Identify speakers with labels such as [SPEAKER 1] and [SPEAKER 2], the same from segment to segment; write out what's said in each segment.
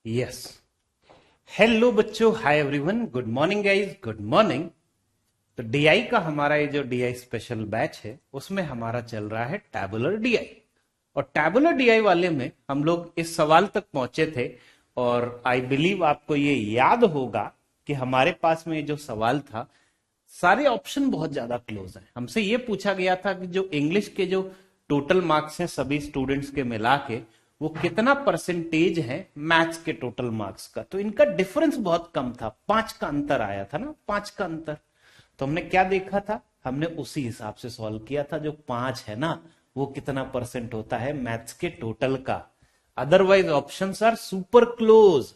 [SPEAKER 1] Yes. Hello बच्चों, hi everyone, good morning guys, good morning. तो DI का हमारा ये जो डीआई स्पेशल बैच है उसमें हमारा चल रहा है टैबुलर डीआई। और टैबुलर डीआई वाले में हम लोग इस सवाल तक पहुंचे थे और आई बिलीव आपको ये याद होगा कि हमारे पास में ये जो सवाल था, सारे ऑप्शन बहुत ज्यादा क्लोज हैं। हमसे ये पूछा गया था कि जो इंग्लिश के जो टोटल मार्क्स हैं सभी स्टूडेंट्स के मिला के, वो कितना परसेंटेज है मैथ्स के टोटल मार्क्स का। तो इनका डिफरेंस बहुत कम था, 5 का अंतर आया था ना, 5 का अंतर। तो हमने क्या देखा था, हमने उसी हिसाब से सॉल्व किया था। जो 5 है ना, वो कितना परसेंट होता है मैथ्स के टोटल का। Otherwise options are super close,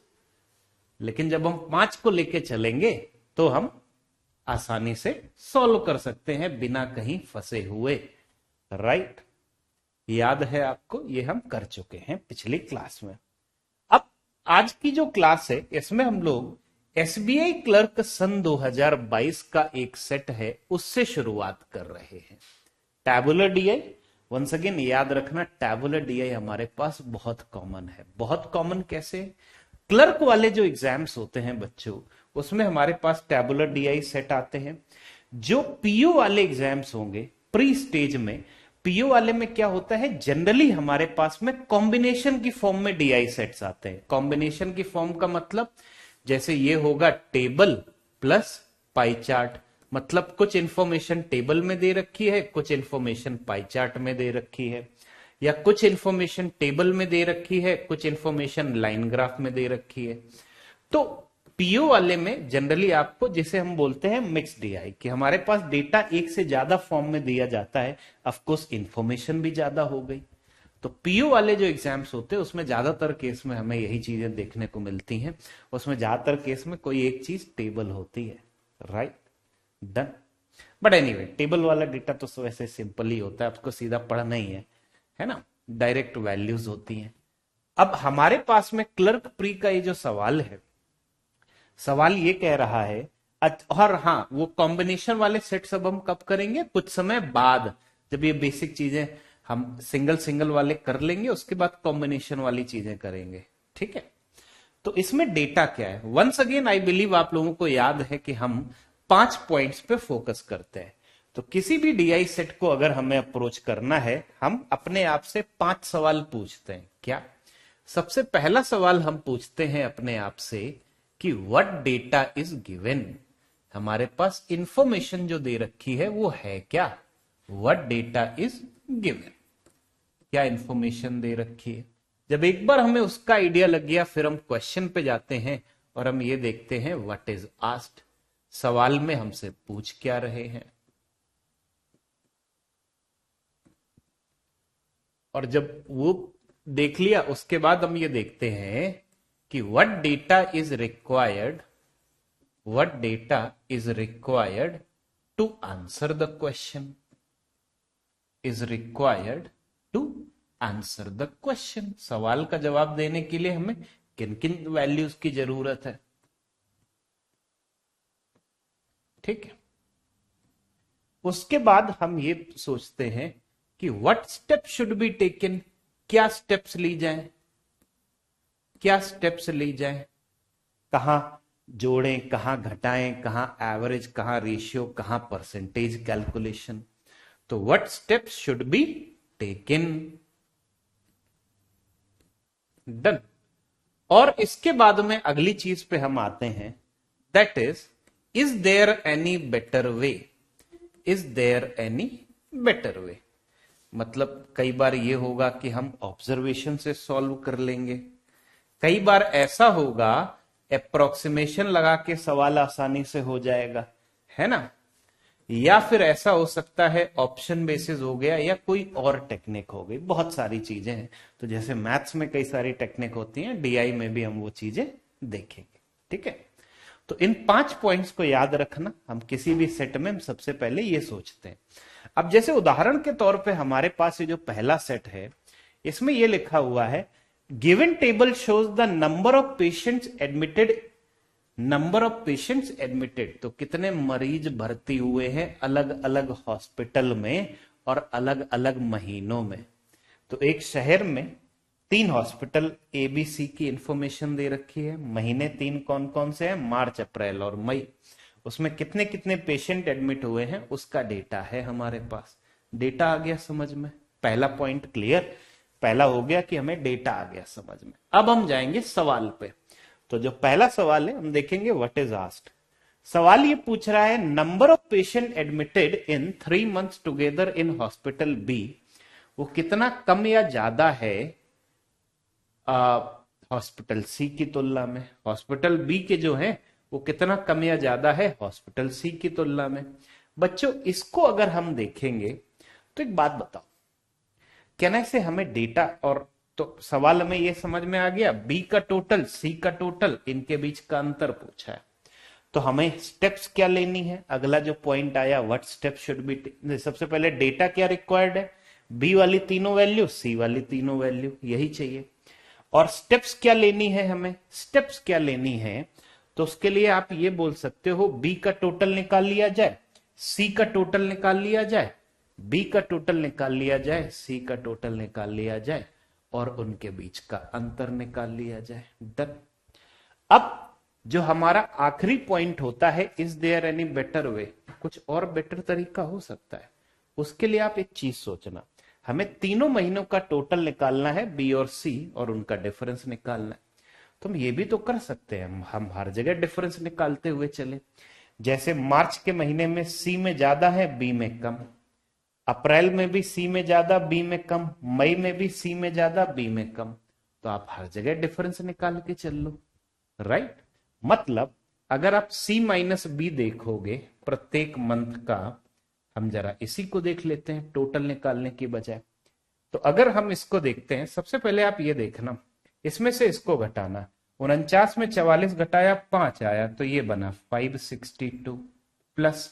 [SPEAKER 1] लेकिन जब हम 5 को लेके चलेंगे तो हम आसानी से सॉल्व कर सकते हैं बिना कहीं फंसे हुए। राइट, याद है आपको, ये हम कर चुके हैं पिछली क्लास में। अब आज की जो क्लास है इसमें हम लोग एसबीआई क्लर्क सन 2022 का एक सेट है उससे शुरुआत कर रहे हैं। टैबुलर डीआई, वंस अगेन याद रखना, टैबुलर डीआई हमारे पास बहुत कॉमन है। बहुत कॉमन कैसे? क्लर्क वाले जो एग्जाम्स होते हैं बच्चों, उसमें हमारे पास टैबुलर डीआई सेट आते हैं। जो पीओ वाले एग्जाम्स होंगे प्री स्टेज में, पीओ वाले में क्या होता है, जनरली हमारे पास में कॉम्बिनेशन की फॉर्म में डीआई सेट्स आते हैं। कॉम्बिनेशन की फॉर्म का मतलब जैसे ये होगा टेबल प्लस पाई चार्ट, मतलब कुछ इंफॉर्मेशन टेबल में दे रखी है, कुछ इंफॉर्मेशन पाई चार्ट में दे रखी है, या कुछ इंफॉर्मेशन टेबल में दे रखी है, कुछ इंफॉर्मेशन लाइन ग्राफ में दे रखी है। तो पीओ वाले में जनरली आपको, जिसे हम बोलते हैं मिक्स डीआई, कि हमारे पास डेटा एक से ज्यादा फॉर्म में दिया जाता है, ऑफ कोर्स इंफॉर्मेशन भी ज्यादा हो गई। तो पीओ वाले जो एग्जाम्स होते हैं उसमें ज्यादातर केस में हमें यही चीजें देखने को मिलती हैं। उसमें ज्यादातर केस में कोई एक चीज टेबल होती है। Right, done. But anyway, table वाला डेटा तो वैसे सिंपल ही होता है, आपको सीधा पढ़ना ही है ना, डायरेक्ट वैल्यूज होती हैं। अब हमारे पास में क्लर्क प्री का ये जो सवाल है, सवाल ये कह रहा है, और हाँ, वो कॉम्बिनेशन वाले सेट सब हम कब करेंगे, कुछ समय बाद, जब ये बेसिक चीजें हम सिंगल सिंगल वाले कर लेंगे, उसके बाद कॉम्बिनेशन वाली चीजें करेंगे। ठीक है, तो इसमें डेटा क्या है, वंस अगेन आई बिलीव आप लोगों को याद है कि हम 5 पॉइंट्स पे फोकस करते हैं। तो किसी भी डीआई सेट को अगर हमें अप्रोच करना है, हम अपने आप से 5 सवाल पूछते हैं। क्या? सबसे पहला सवाल हम पूछते हैं अपने आप से कि व्हाट डेटा इज गिवन। हमारे पास इंफॉर्मेशन जो दे रखी है वो है क्या? व्हाट डेटा इज गिवन, क्या इंफॉर्मेशन दे रखी है। जब एक बार हमें उसका आइडिया लग गया, फिर हम क्वेश्चन पे जाते हैं और हम ये देखते हैं व्हाट इज आस्क्ड, सवाल में हमसे पूछ क्या रहे हैं। और जब वो देख लिया, उसके बाद हम ये देखते हैं कि what data is required, what data is required to answer the question, is required to answer the question. सवाल का जवाब देने के लिए हमें किन किन वैल्यूज की जरूरत है। ठीक है, उसके बाद हम ये सोचते हैं कि what step should be taken, क्या स्टेप्स ली जाएं, क्या स्टेप्स ली जाएं, कहां जोड़ें, कहां घटाएं, कहां एवरेज, कहां रेशियो, कहां परसेंटेज कैलकुलेशन। तो what steps should be taken, done. और इसके बाद में अगली चीज पे हम आते हैं, that is there any better way, is there any better way. मतलब कई बार ये होगा कि हम ऑब्जर्वेशन से सॉल्व कर लेंगे, कई बार ऐसा होगा अप्रोक्सीमेशन लगा के सवाल आसानी से हो जाएगा, है ना, या फिर ऐसा हो सकता है ऑप्शन बेसिस हो गया, या कोई और टेक्निक हो गई। बहुत सारी चीजें हैं, तो जैसे मैथ्स में कई सारी टेक्निक होती हैं, डीआई में भी हम वो चीजें देखेंगे। ठीक है, तो इन 5 पॉइंट्स को याद रखना। हम किसी भी सेट में हम सबसे पहले ये सोचते हैं। अब जैसे उदाहरण के तौर पे हमारे पास ये जो पहला सेट है, इसमें ये लिखा हुआ है, given table shows the number of patients admitted, number of patients admitted, तो कितने मरीज भर्ती हुए हैं अलग अलग हॉस्पिटल में और अलग अलग महीनों में। तो एक शहर में तीन हॉस्पिटल एबीसी की इंफॉर्मेशन दे रखी है, महीने तीन कौन कौन से हैं, मार्च अप्रैल और मई, उसमें कितने कितने पेशेंट एडमिट हुए हैं उसका डेटा है हमारे पास। डेटा आ गया समझ में, पहला पॉइंट क्लियर, पहला हो गया कि हमें डेटा आ गया समझ में। अब हम जाएंगे सवाल पे। तो जो पहला सवाल है हम देखेंगे व्हाट इज आस्क्ड। सवाल ये पूछ रहा है number of patient admitted in 3 months together in hospital B, वो कितना कम या ज्यादा है हॉस्पिटल सी की तुलना में। हॉस्पिटल बी के जो है वो कितना कम या ज्यादा है हॉस्पिटल सी की तुलना में। बच्चों इसको अगर हम देखेंगे तो एक बात बताओ, कहने से हमें डेटा और तो सवाल में ये समझ में आ गया, बी का टोटल सी का टोटल इनके बीच का अंतर पूछा है। तो हमें स्टेप्स क्या लेनी है, अगला जो पॉइंट आया व्हाट स्टेप शुड बी, सबसे पहले डेटा क्या रिक्वायर्ड है, बी वाली तीनों वैल्यू सी वाली तीनों वैल्यू, यही चाहिए। और स्टेप्स क्या लेनी है हमें, स्टेप्स क्या लेनी है, तो उसके लिए आप ये बोल सकते हो बी का टोटल निकाल लिया जाए, सी का टोटल निकाल लिया जाए, बी का टोटल निकाल लिया जाए, सी का टोटल निकाल लिया जाए और उनके बीच का अंतर निकाल लिया जाए। डन। अब जो हमारा आखिरी पॉइंट होता है is there any better way, कुछ और बेटर तरीका हो सकता है, उसके लिए आप एक चीज सोचना, हमें तीनों महीनों का टोटल निकालना है बी और सी और उनका डिफरेंस निकालना है। तो हम ये भी तो कर सकते हैं, हम हर जगह डिफरेंस निकालते हुए चले। जैसे मार्च के महीने में सी में ज्यादा है बी में कम, अप्रैल में भी सी में ज्यादा बी में कम, मई में भी सी में ज्यादा बी में कम, तो आप हर जगह डिफरेंस निकाल के चल लो। राइट, मतलब अगर आप सी माइनस बी देखोगे प्रत्येक मंथ का, हम जरा इसी को देख लेते हैं टोटल निकालने की बजाय। तो अगर हम इसको देखते हैं, सबसे पहले आप ये देखना, इसमें से इसको घटाना, 49 में 44 घटाया 5 आया तो ये बना 562, प्लस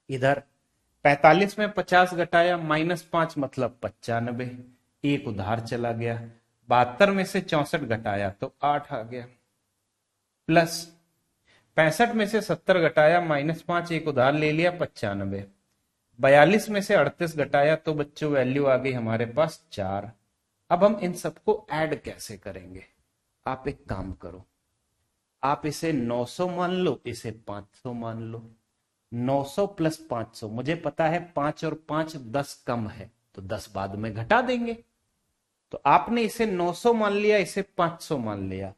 [SPEAKER 1] इधर 45 में 50 घटाया -5 मतलब 95, एक उधार चला गया, 72 में से 64 घटाया तो 8 आ गया, प्लस 65 में से 70 घटाया -5 एक उधार ले लिया 95, 42 में से 38 घटाया तो बच्चों वैल्यू आ गई हमारे पास 4। अब हम इन सबको ऐड कैसे करेंगे, आप एक काम करो, आप इसे 900 मान लो, इसे 500 मान लो। 900 प्लस 500, मुझे पता है 5 और 5 10 कम है तो 10 बाद में घटा देंगे। तो आपने इसे 900 मान लिया, इसे 500 मान लिया,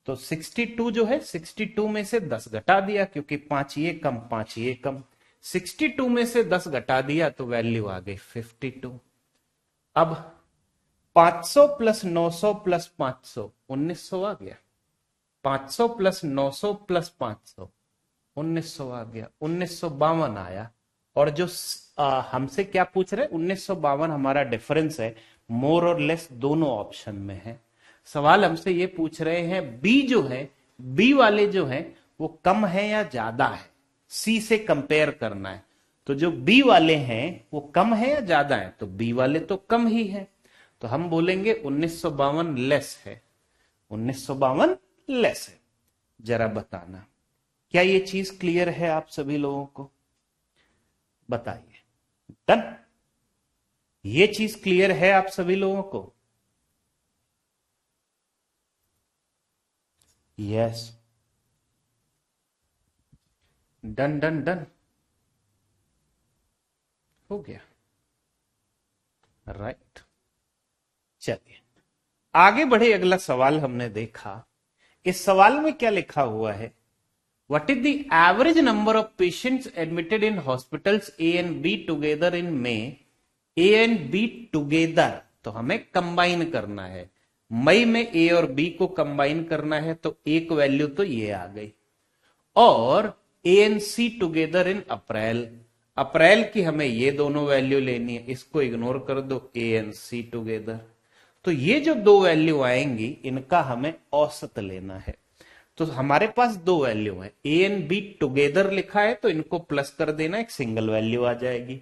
[SPEAKER 1] तो 62 जो है 62 में से 10 घटा दिया क्योंकि 5 ये कम 5 ये कम, 62 में से 10 घटा दिया तो वैल्यू आ गई 52। अब 500 प्लस 900 प्लस 500 1900 आ गया, 500 प्लस 900 प्लस 500 1900 आ गया, 1952 आया। और जो हमसे क्या पूछ रहे, 1952 हमारा डिफरेंस है, मोर और लेस दोनों ऑप्शन में है। सवाल हमसे ये पूछ रहे हैं बी जो है, बी वाले जो है वो कम है या ज्यादा है, सी से कंपेयर करना है। तो जो बी वाले हैं वो कम है या ज्यादा है, तो बी वाले तो कम ही है, तो हम बोलेंगे 1952 लेस है, 1952 लेस है। जरा बताना क्या ये चीज क्लियर है आप सभी लोगों को, बताइए। डन, ये चीज क्लियर है आप सभी लोगों को? यस, डन डन डन, हो गया। राइट, चलिए आगे बढ़े। अगला सवाल हमने देखा, इस सवाल में क्या लिखा हुआ है, what is the average number of patients admitted in hospitals A and B together in may, A and B together, तो हमें कंबाइन करना है, मई में ए और बी को कंबाइन करना है, तो एक वैल्यू तो ये आ गई, और A and C together in अप्रैल, अप्रैल की हमें ये दोनों वैल्यू लेनी है, इसको इग्नोर कर दो, ए एंड सी टुगेदर। तो ये जो दो वैल्यू आएंगी इनका हमें औसत लेना है। तो हमारे पास दो वैल्यू है, ए एंड बी टुगेदर लिखा है तो इनको प्लस कर देना, एक सिंगल वैल्यू आ जाएगी।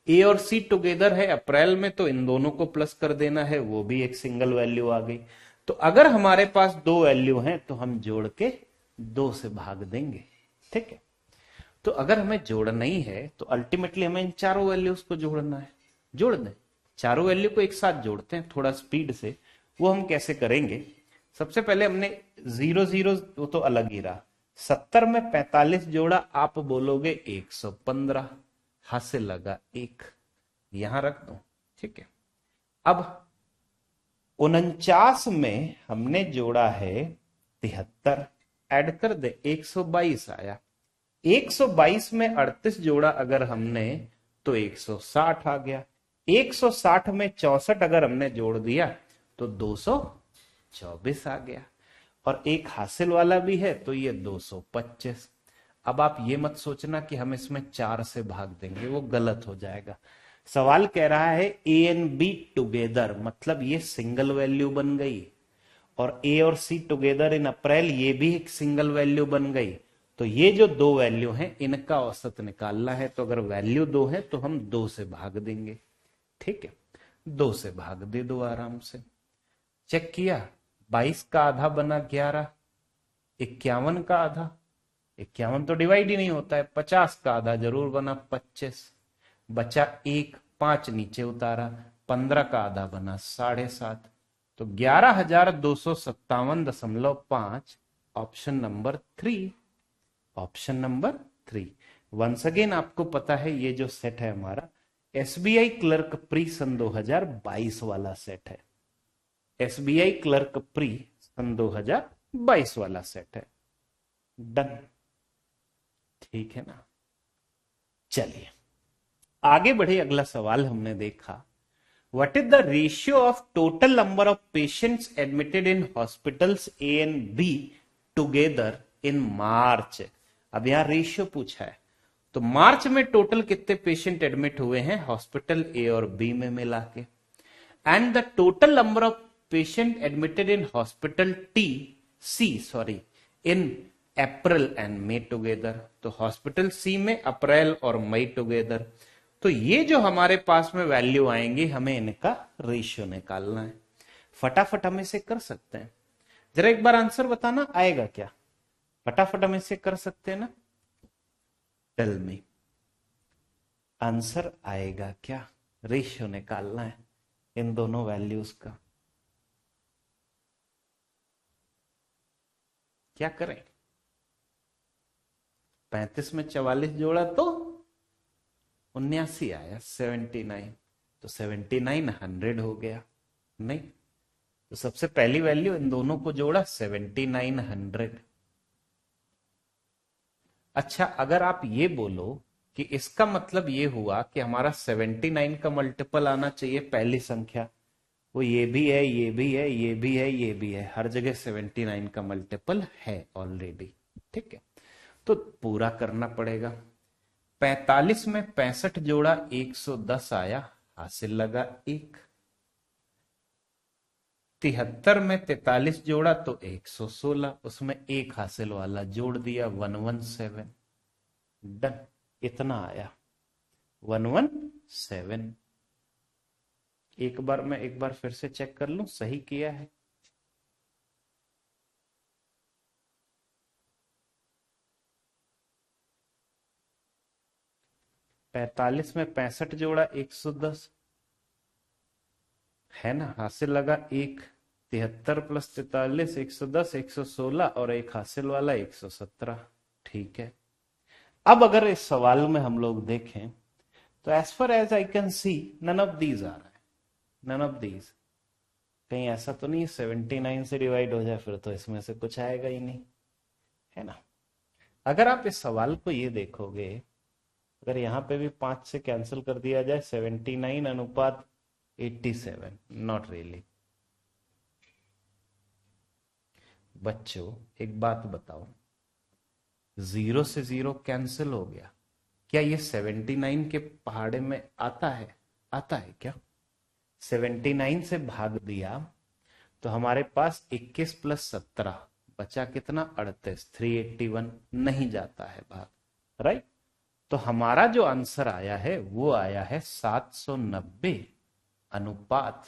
[SPEAKER 1] ए और सी टुगेदर है अप्रैल में तो इन दोनों को प्लस कर देना है, वो भी एक सिंगल वैल्यू आ गई। तो अगर हमारे पास दो वैल्यू हैं तो हम जोड़ के 2 से भाग देंगे, ठीक है। तो अगर हमें जोड़ना ही है तो अल्टीमेटली हमें इन चारों वैल्यूज को जोड़ना है, जोड़ दें, चारों वैल्यू को एक साथ जोड़ते हैं थोड़ा स्पीड से, वो हम कैसे करेंगे? सबसे पहले हमने 0 0 वो तो अलग ही रहा। 70 में 45 जोड़ा, आप बोलोगे 115, हाथ से लगा एक, यहां रख दो, ठीक है। अब 49 में हमने जोड़ा है 73, ऐड कर दे, 122 आया। 122 में 38 जोड़ा अगर हमने तो 160 आ गया। 160 में 64 अगर हमने जोड़ दिया तो 224 आ गया। और एक हासिल वाला भी है तो ये 225। अब आप ये मत सोचना कि हम इसमें 4 से भाग देंगे, वो गलत हो जाएगा। सवाल कह रहा है ए एंड बी टुगेदर, मतलब ये सिंगल वैल्यू बन गई, और ए और सी टुगेदर इन अप्रैल ये भी एक सिंगल वैल्यू बन गई। तो ये जो दो वैल्यू हैं इनका औसत निकालना है, तो अगर वैल्यू 2 है तो हम 2 से भाग देंगे, ठीक है। 2 से भाग दे दो आराम से। चेक किया, 22 का आधा बना 11, 51 का आधा, 51 तो डिवाइड ही नहीं होता है, 50 का आधा जरूर बना 25, बचा 1, 5 नीचे उतारा, 15 का आधा बना 7.5, तो 11,257.5, option number 3, option number 3। Once again आपको पता है ये जो सेट है हमारा एसबीआई क्लर्क प्री सन 2022 वाला सेट है। एसबीआई क्लर्क प्री सन 2022 वाला सेट है। डन, ठीक है ना। चलिए आगे बढ़े, अगला सवाल हमने देखा, what is the ratio of total number of patients admitted in hospitals A and B together in March. अब यहां रेशियो पूछा है, तो मार्च में टोटल कितने पेशेंट एडमिट हुए हैं हॉस्पिटल ए और बी में मिला के, and the total number of patient admitted in hospital sorry in April and May together. तो हॉस्पिटल सी में अप्रैल और मई टुगेदर। तो ये जो हमारे पास में वैल्यू आएंगी हमें इनका रेशियो निकालना है। फटाफट हम इसे कर सकते हैं, जरा एक बार आंसर बताना आएगा क्या? फटाफट हम इसे कर सकते हैं ना? टेल मी, आंसर आएगा क्या? रेशियो निकालना है इन दोनों वैल्यूज का, क्या करें? 35 में 44 जोड़ा तो 79 आया, 79, तो 79 100 हो गया नहीं? तो सबसे पहली वैल्यू इन दोनों को जोड़ा 79 100। अच्छा, अगर आप ये बोलो कि इसका मतलब ये हुआ कि हमारा 79 का मल्टीपल आना चाहिए पहली संख्या, वो ये भी है, ये भी है, ये भी है, ये भी है, हर जगह 79 का मल्टीपल है ऑलरेडी, ठीक है। तो पूरा करना पड़ेगा। 45 में 65 जोड़ा 110 आया, हासिल लगा 1। 73 में 43 जोड़ा तो 116, उसमें एक हासिल वाला जोड़ दिया 117। डन, इतना आया 117। एक बार फिर से चेक कर लूं सही किया है। पैतालीस में 65 जोड़ा 110 है ना, हासिल लगा 1। 73 प्लस 43 110, 116 और एक हासिल वाला 117, ठीक है। अब अगर इस सवाल में हम लोग देखें तो as far as I can see none of these आ रहा है, नन ऑफ दीज। कहीं ऐसा तो नहीं 79 से डिवाइड हो जाए, फिर तो इसमें से कुछ आएगा ही नहीं, है ना। अगर आप इस सवाल को ये देखोगे, अगर यहां पे भी 5 से कैंसिल कर दिया जाए, 79 अनुपात 87, नॉट रियली। बच्चों एक बात बताओ, 0 से 0 कैंसिल हो गया, क्या ये 79 के पहाड़े में आता है? आता है क्या? 79 से भाग दिया तो हमारे पास 21 प्लस 17 बचा कितना? 38, 381 नहीं जाता है भाग, राइट। तो हमारा जो आंसर आया है वो आया है 790 अनुपात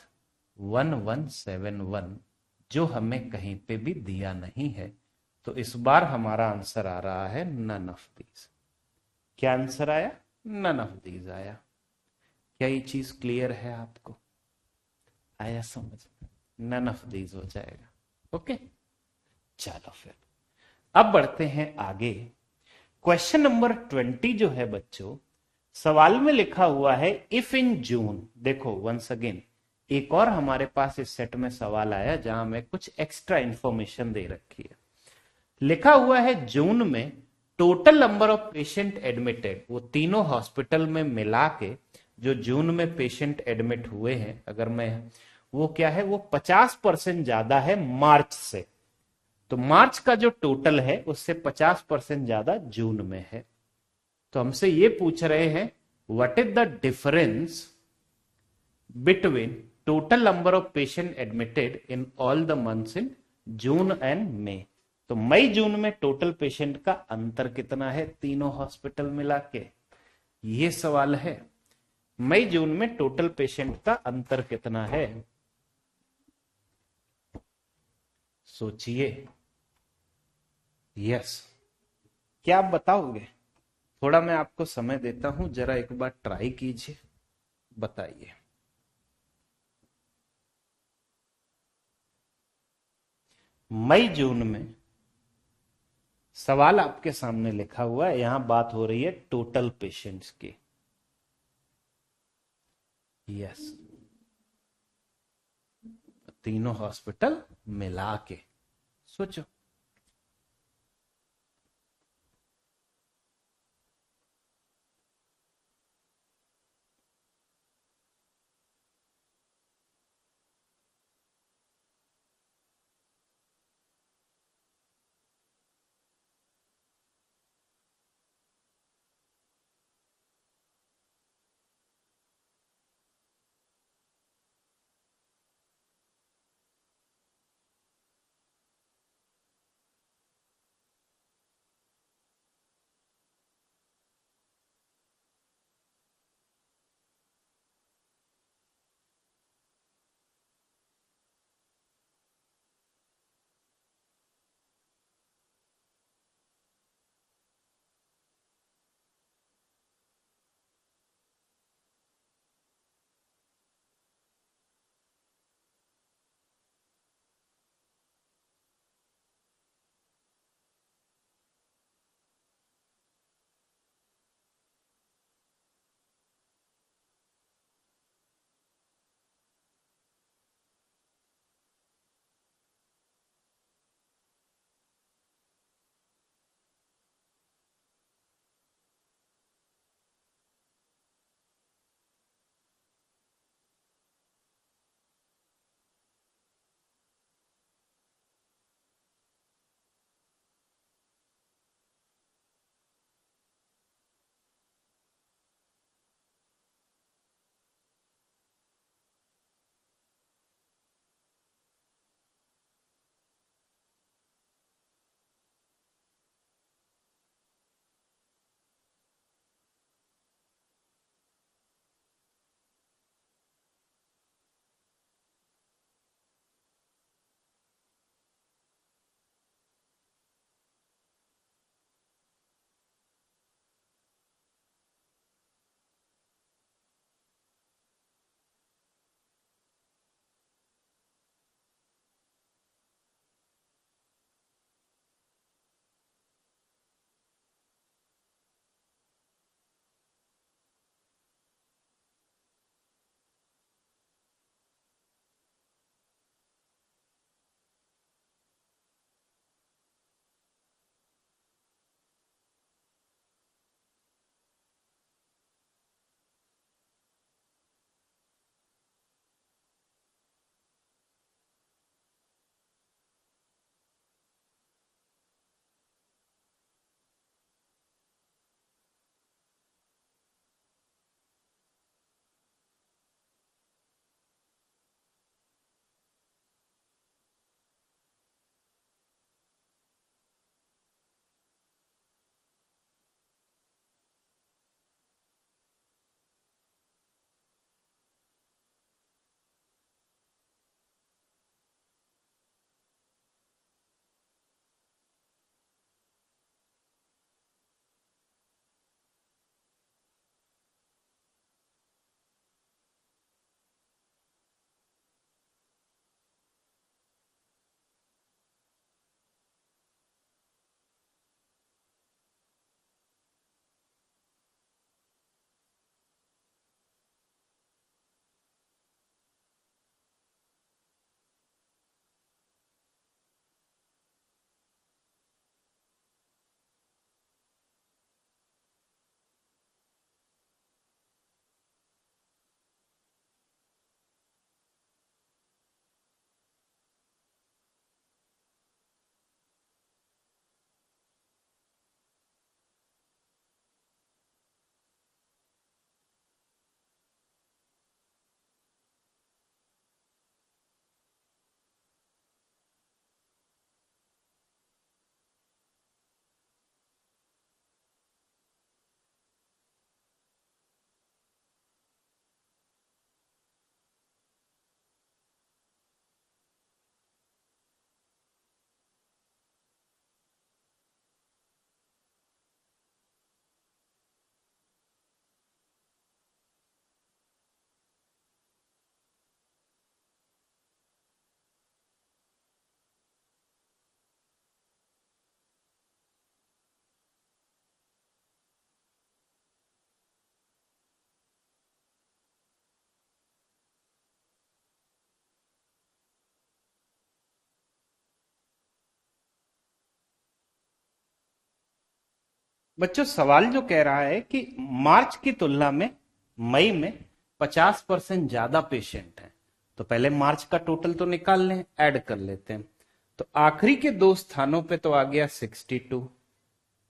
[SPEAKER 1] 1171, जो हमें कहीं पे भी दिया नहीं है। तो इस बार हमारा आंसर आ रहा है नन ऑफ दीज। क्या आंसर आया? नन ऑफ दीज आया। क्या ये चीज क्लियर है आपको? आया समझ? नन ऑफ दीज हो जाएगा। ओके, चलो फिर अब बढ़ते हैं आगे। क्वेश्चन नंबर 20 जो है बच्चों, सवाल में लिखा हुआ है इफ इन जून। देखो वंस अगेन एक और हमारे पास इस सेट में सवाल आया जहां मैं कुछ एक्स्ट्रा इंफॉर्मेशन दे रखी है। लिखा हुआ है जून में total number of patient admitted, वो तीनों हॉस्पिटल में मिला के जो जून में पेशेंट एडमिट हुए हैं, अगर मैं वो क्या है, वो 50% ज्यादा है मार्च से। तो मार्च का जो टोटल है उससे 50% ज्यादा जून में है। तो हमसे ये पूछ रहे हैं what is the difference between total number of patient admitted in all the months in June and May. तो मई जून में टोटल पेशेंट का अंतर कितना है तीनों हॉस्पिटल मिला के, ये सवाल है। मई जून में टोटल पेशेंट का अंतर कितना है, सोचिए। यस, क्या आप बताओगे? थोड़ा मैं आपको समय देता हूं, जरा एक बार ट्राई कीजिए, बताइए। मई जून में सवाल आपके सामने लिखा हुआ है, यहां बात हो रही है टोटल पेशेंट्स की। यस, तीनों हॉस्पिटल मिला के सोचो। बच्चों सवाल जो कह रहा है कि मार्च की तुलना में मई में 50% ज्यादा पेशेंट हैं, तो पहले मार्च का टोटल तो निकाल लें, ऐड कर लेते हैं। तो आखिरी के दो स्थानों पे तो आ गया 62।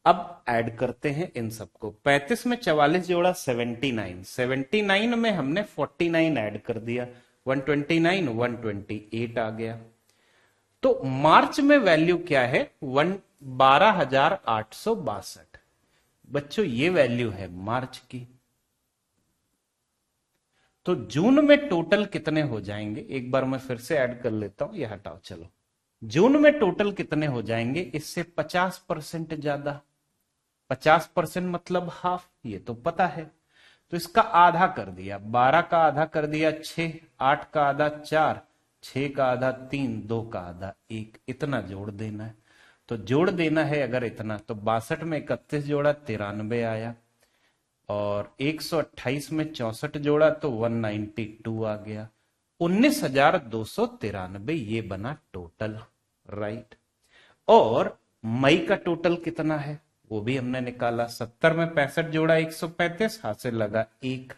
[SPEAKER 1] अब ऐड करते हैं इन सबको, 35 में 44 जोड़ा 79, 79 में हमने 49 ऐड कर दिया, 129, 128 आ गया। तो मार्च में वैल्यू क्या है, 12,862। बच्चों ये वैल्यू है मार्च की। तो जून में टोटल कितने हो जाएंगे, एक बार मैं फिर से ऐड कर लेता हूं, ये हटाओ चलो। जून में टोटल कितने हो जाएंगे, इससे 50% ज्यादा। 50% मतलब हाफ, ये तो पता है। तो इसका आधा कर दिया, 12 का आधा कर दिया 6, 8 का आधा 4, 6 का आधा 3, 2 का आधा 1, इतना जोड़ देना है। तो जोड़ देना है अगर इतना, तो 62 में 31 जोड़ा 93 आया, और 128 में 64 जोड़ा तो 192 आ गया। 19,293 ये बना टोटल, राइट। और मई का टोटल कितना है वो भी हमने निकाला, 70 में 65 जोड़ा 135, हाथ से लगा एक,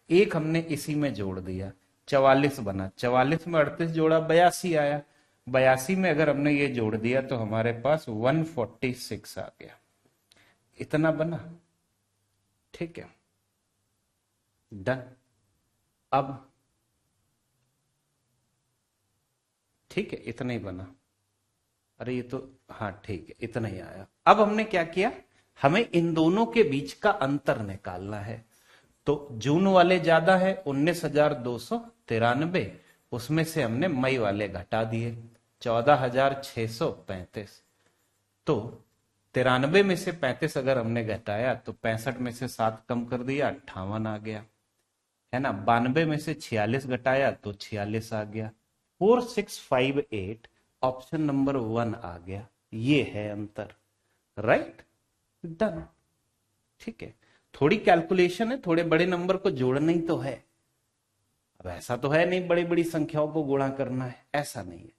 [SPEAKER 1] एक हमने इसी में जोड़ दिया, 44 बना। 44 में 38 जोड़ा 82 आया, 82 में अगर हमने ये जोड़ दिया तो हमारे पास 146 आ गया, इतना बना। ठीक है, डन। अब ठीक है, इतना ही बना। अरे ये तो, हाँ ठीक है, इतना ही आया। अब हमने क्या किया, हमें इन दोनों के बीच का अंतर निकालना है। तो जून वाले ज्यादा है 19,293, उसमें से हमने मई वाले घटा दिए 14,635। तो 93 में से 35 अगर हमने घटाया तो 65 में से 7 कम कर दिया 58 आ गया, है ना। 92 में से 46 घटाया तो 46 आ गया, 4658 ऑप्शन नंबर 1 आ गया। ये है अंतर, राइट, डन। ठीक है, थोड़ी कैलकुलेशन है, थोड़े बड़े नंबर को जोड़ना ही तो है। अब ऐसा तो है नहीं बड़ी बड़ी संख्याओं को गुणा करना है, ऐसा नहीं है।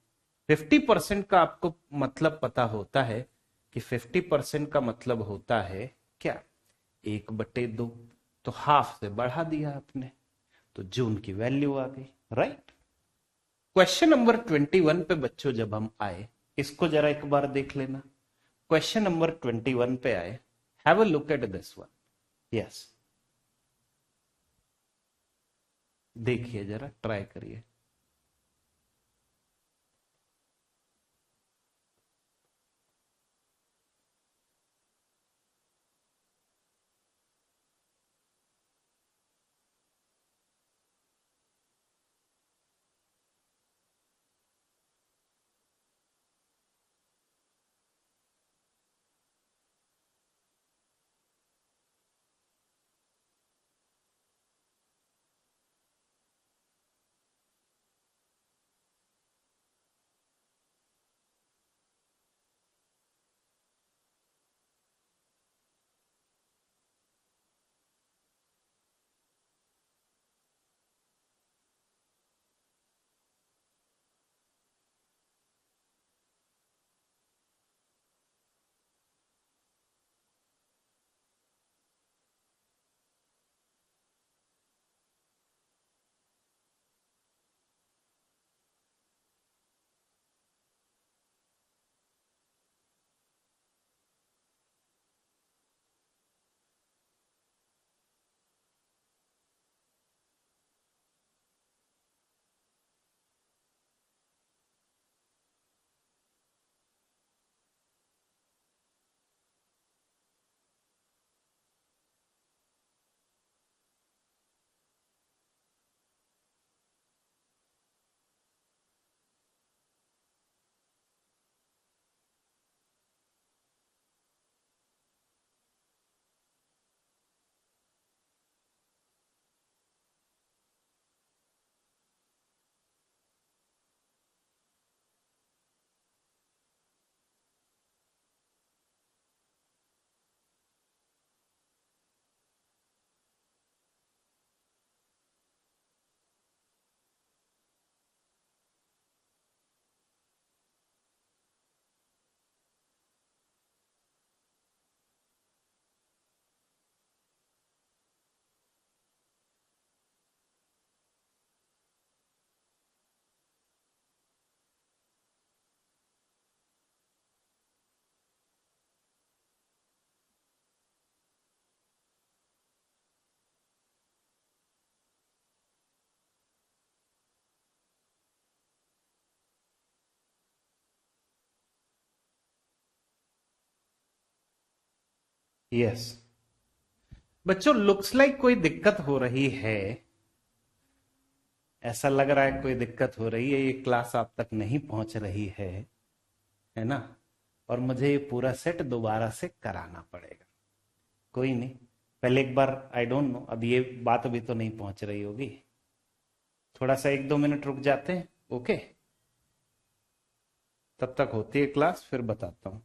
[SPEAKER 1] 50% का आपको मतलब पता होता है कि 50% का मतलब होता है क्या, 1/2। तो हाफ से बढ़ा दिया आपने, तो जून की वैल्यू आ गई, राइट। क्वेश्चन नंबर 21 पे बच्चों जब हम आए, इसको जरा एक बार देख लेना। क्वेश्चन नंबर 21 पे आए, have a look at this one. Yes, देखिए जरा, ट्राई करिए। यस बच्चों, लुक्स लाइक कोई दिक्कत हो रही है। ऐसा लग रहा है कोई दिक्कत हो रही है, ये क्लास आप तक नहीं पहुंच रही है ना। और मुझे ये पूरा सेट दोबारा से कराना पड़ेगा। कोई नहीं, पहले एक बार आई डोंट नो, अब ये बात अभी तो नहीं पहुंच रही होगी। थोड़ा सा 1-2 मिनट रुक जाते हैं। ओके, तब तक होती है क्लास, फिर बताता हूं।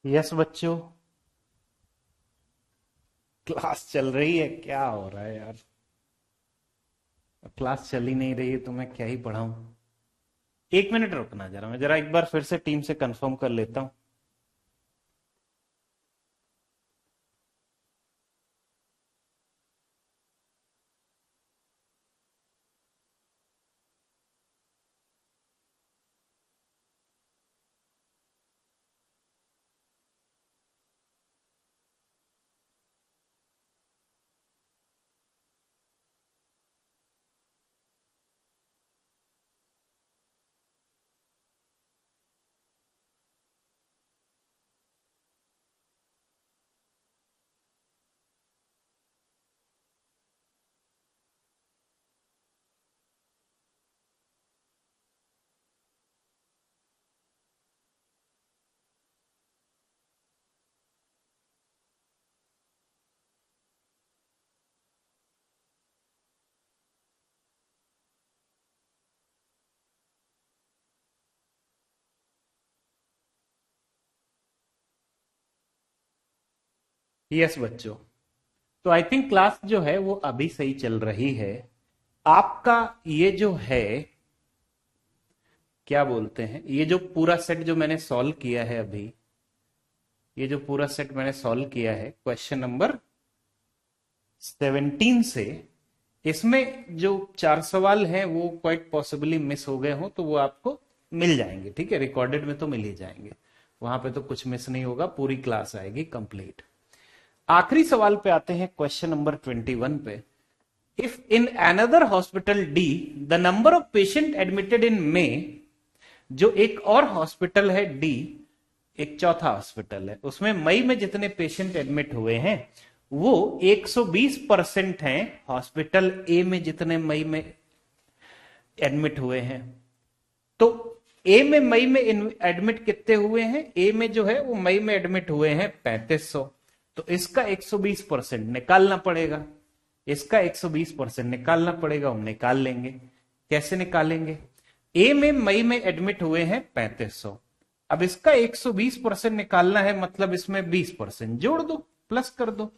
[SPEAKER 1] यस बच्चों, क्लास चल रही है, क्या हो रहा है यार। क्लास चल ही नहीं रही है तो मैं क्या ही पढ़ाऊं। एक मिनट रुकना जरा, मैं जरा एक बार फिर से टीम से कंफर्म कर लेता हूं। यस बच्चों, तो आई थिंक क्लास जो है वो अभी सही चल रही है। आपका ये जो है, क्या बोलते हैं, ये जो पूरा सेट जो मैंने सॉल्व किया है अभी, ये जो पूरा सेट मैंने सॉल्व किया है क्वेश्चन नंबर 17 से, इसमें जो 4 सवाल हैं वो क्वाइट पॉसिबली मिस हो गए हो तो वो आपको मिल जाएंगे, ठीक है, रिकॉर्डेड में तो मिल ही जाएंगे, वहां पे तो कुछ मिस नहीं होगा, पूरी क्लास आएगी कंप्लीट। आखिरी सवाल पे आते हैं, क्वेश्चन नंबर 21 पे। If in another hospital D the number of patient admitted in May, जो एक और हॉस्पिटल है डी, एक चौथा हॉस्पिटल है, उसमें मई में जितने पेशेंट एडमिट हुए हैं वो 120% हैं हॉस्पिटल ए में जितने मई में एडमिट हुए हैं। तो ए में मई में एडमिट कितने हुए हैं, ए में जो है वो मई में एडमिट हुए हैं 3500, तो इसका 120% निकालना पड़ेगा, इसका 120% निकालना पड़ेगा, हम निकाल लेंगे। कैसे निकालेंगे, ए में मई में एडमिट हुए हैं 3500, अब इसका 120% निकालना है, मतलब इसमें 20% जोड़ दो, प्लस कर दो,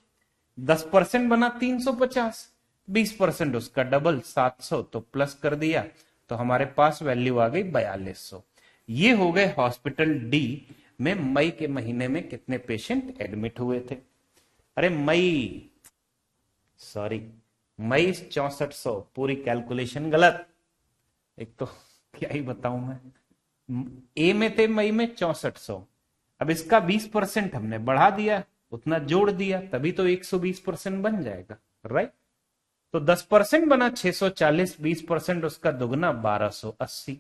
[SPEAKER 1] 10% बना 350, 20% उसका डबल 700, तो प्लस कर दिया तो हमारे पास वैल्यू आ गई 4200। ये हो गए हॉस्पिटल डी में मई के महीने में कितने पेशेंट एडमिट हुए थे। अरे मई, सॉरी, मई 6400, पूरी कैलकुलेशन गलत। एक तो क्या ही बताऊं मैं, ए में थे मई में 6400, अब इसका 20% हमने बढ़ा दिया, उतना जोड़ दिया, तभी तो 120% बन जाएगा, राइट। तो 10% बना 640, 20% उसका दुगना 1280,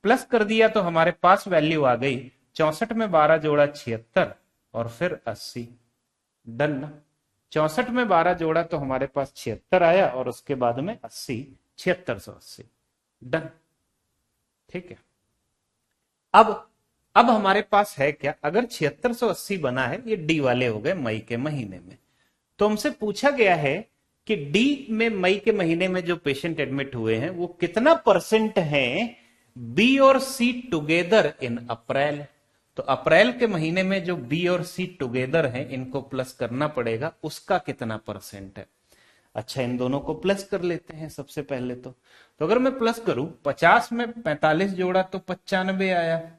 [SPEAKER 1] प्लस कर दिया तो हमारे पास वैल्यू आ गई 64 में 12 जोड़ा 76 और फिर 80। डन ना, 64 में 12 जोड़ा तो हमारे पास 76 आया और उसके बाद में 80, 7680। डन, ठीक है। अब हमारे पास है क्या, अगर 7680 बना है, ये डी वाले हो गए मई के महीने में, तो हमसे पूछा गया है कि डी में मई के महीने में जो पेशेंट एडमिट हुए हैं वो कितना परसेंट हैं बी और सी टुगेदर इन अप्रैल। तो अप्रैल के महीने में जो बी और सी टुगेदर हैं, इनको प्लस करना पड़ेगा, उसका कितना परसेंट है। अच्छा, इन दोनों को प्लस कर लेते हैं सबसे पहले तो अगर मैं प्लस करूं, 50 में 45 जोड़ा तो 95 आया,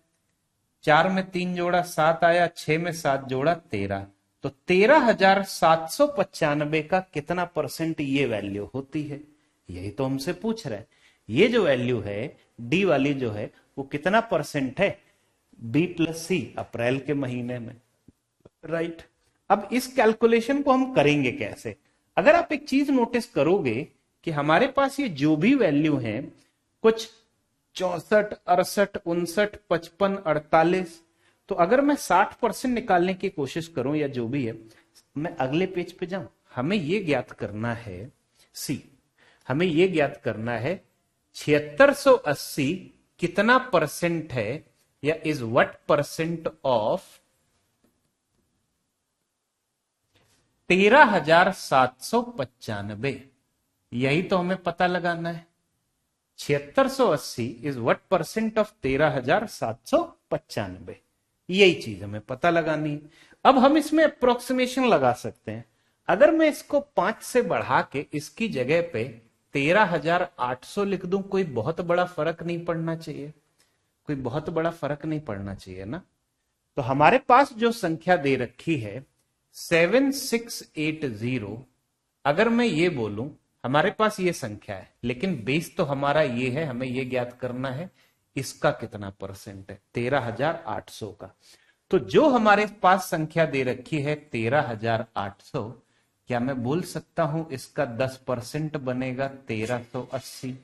[SPEAKER 1] 4 में 3 जोड़ा 7 आया, 6 में 7 जोड़ा 13, तो 13,795 का कितना परसेंट ये वैल्यू होती है, यही तो हमसे पूछ रहा है। ये जो वैल्यू है डी वाली जो है वो कितना परसेंट है बी प्लस सी अप्रैल के महीने में, राइट। अब इस कैलकुलेशन को हम करेंगे कैसे, अगर आप एक चीज नोटिस करोगे कि हमारे पास ये जो भी वैल्यू है, कुछ 64, 68, 59, 55, 48, तो अगर मैं 60% निकालने की कोशिश करूं या जो भी है, मैं अगले पेज पे जाऊं, हमें ये ज्ञात करना है, सी, हमें ये ज्ञात करना है 7680 कितना परसेंट है, या इज व्हाट परसेंट ऑफ 13,795, यही तो हमें पता लगाना है। 7680 इज व्हाट परसेंट ऑफ 13,795। यही चीज हमें पता लगानी है। अब हम इसमें अप्रोक्सीमेशन लगा सकते हैं। अगर मैं इसको 5 से बढ़ा के इसकी जगह पे 13,800 लिख दूं, कोई बहुत बड़ा फर्क नहीं पड़ना चाहिए, कोई बहुत बड़ा फर्क नहीं पड़ना चाहिए ना। तो हमारे पास जो संख्या दे रखी है 7680, अगर मैं ये बोलूं हमारे पास ये संख्या है, लेकिन बेस तो हमारा ये है, हमें ये ज्ञात करना है इसका कितना परसेंट है, 13,800 का। तो जो हमारे पास संख्या दे रखी है 13,800, क्या मैं बोल सकता हूं इसका 10% बनेगा 1380,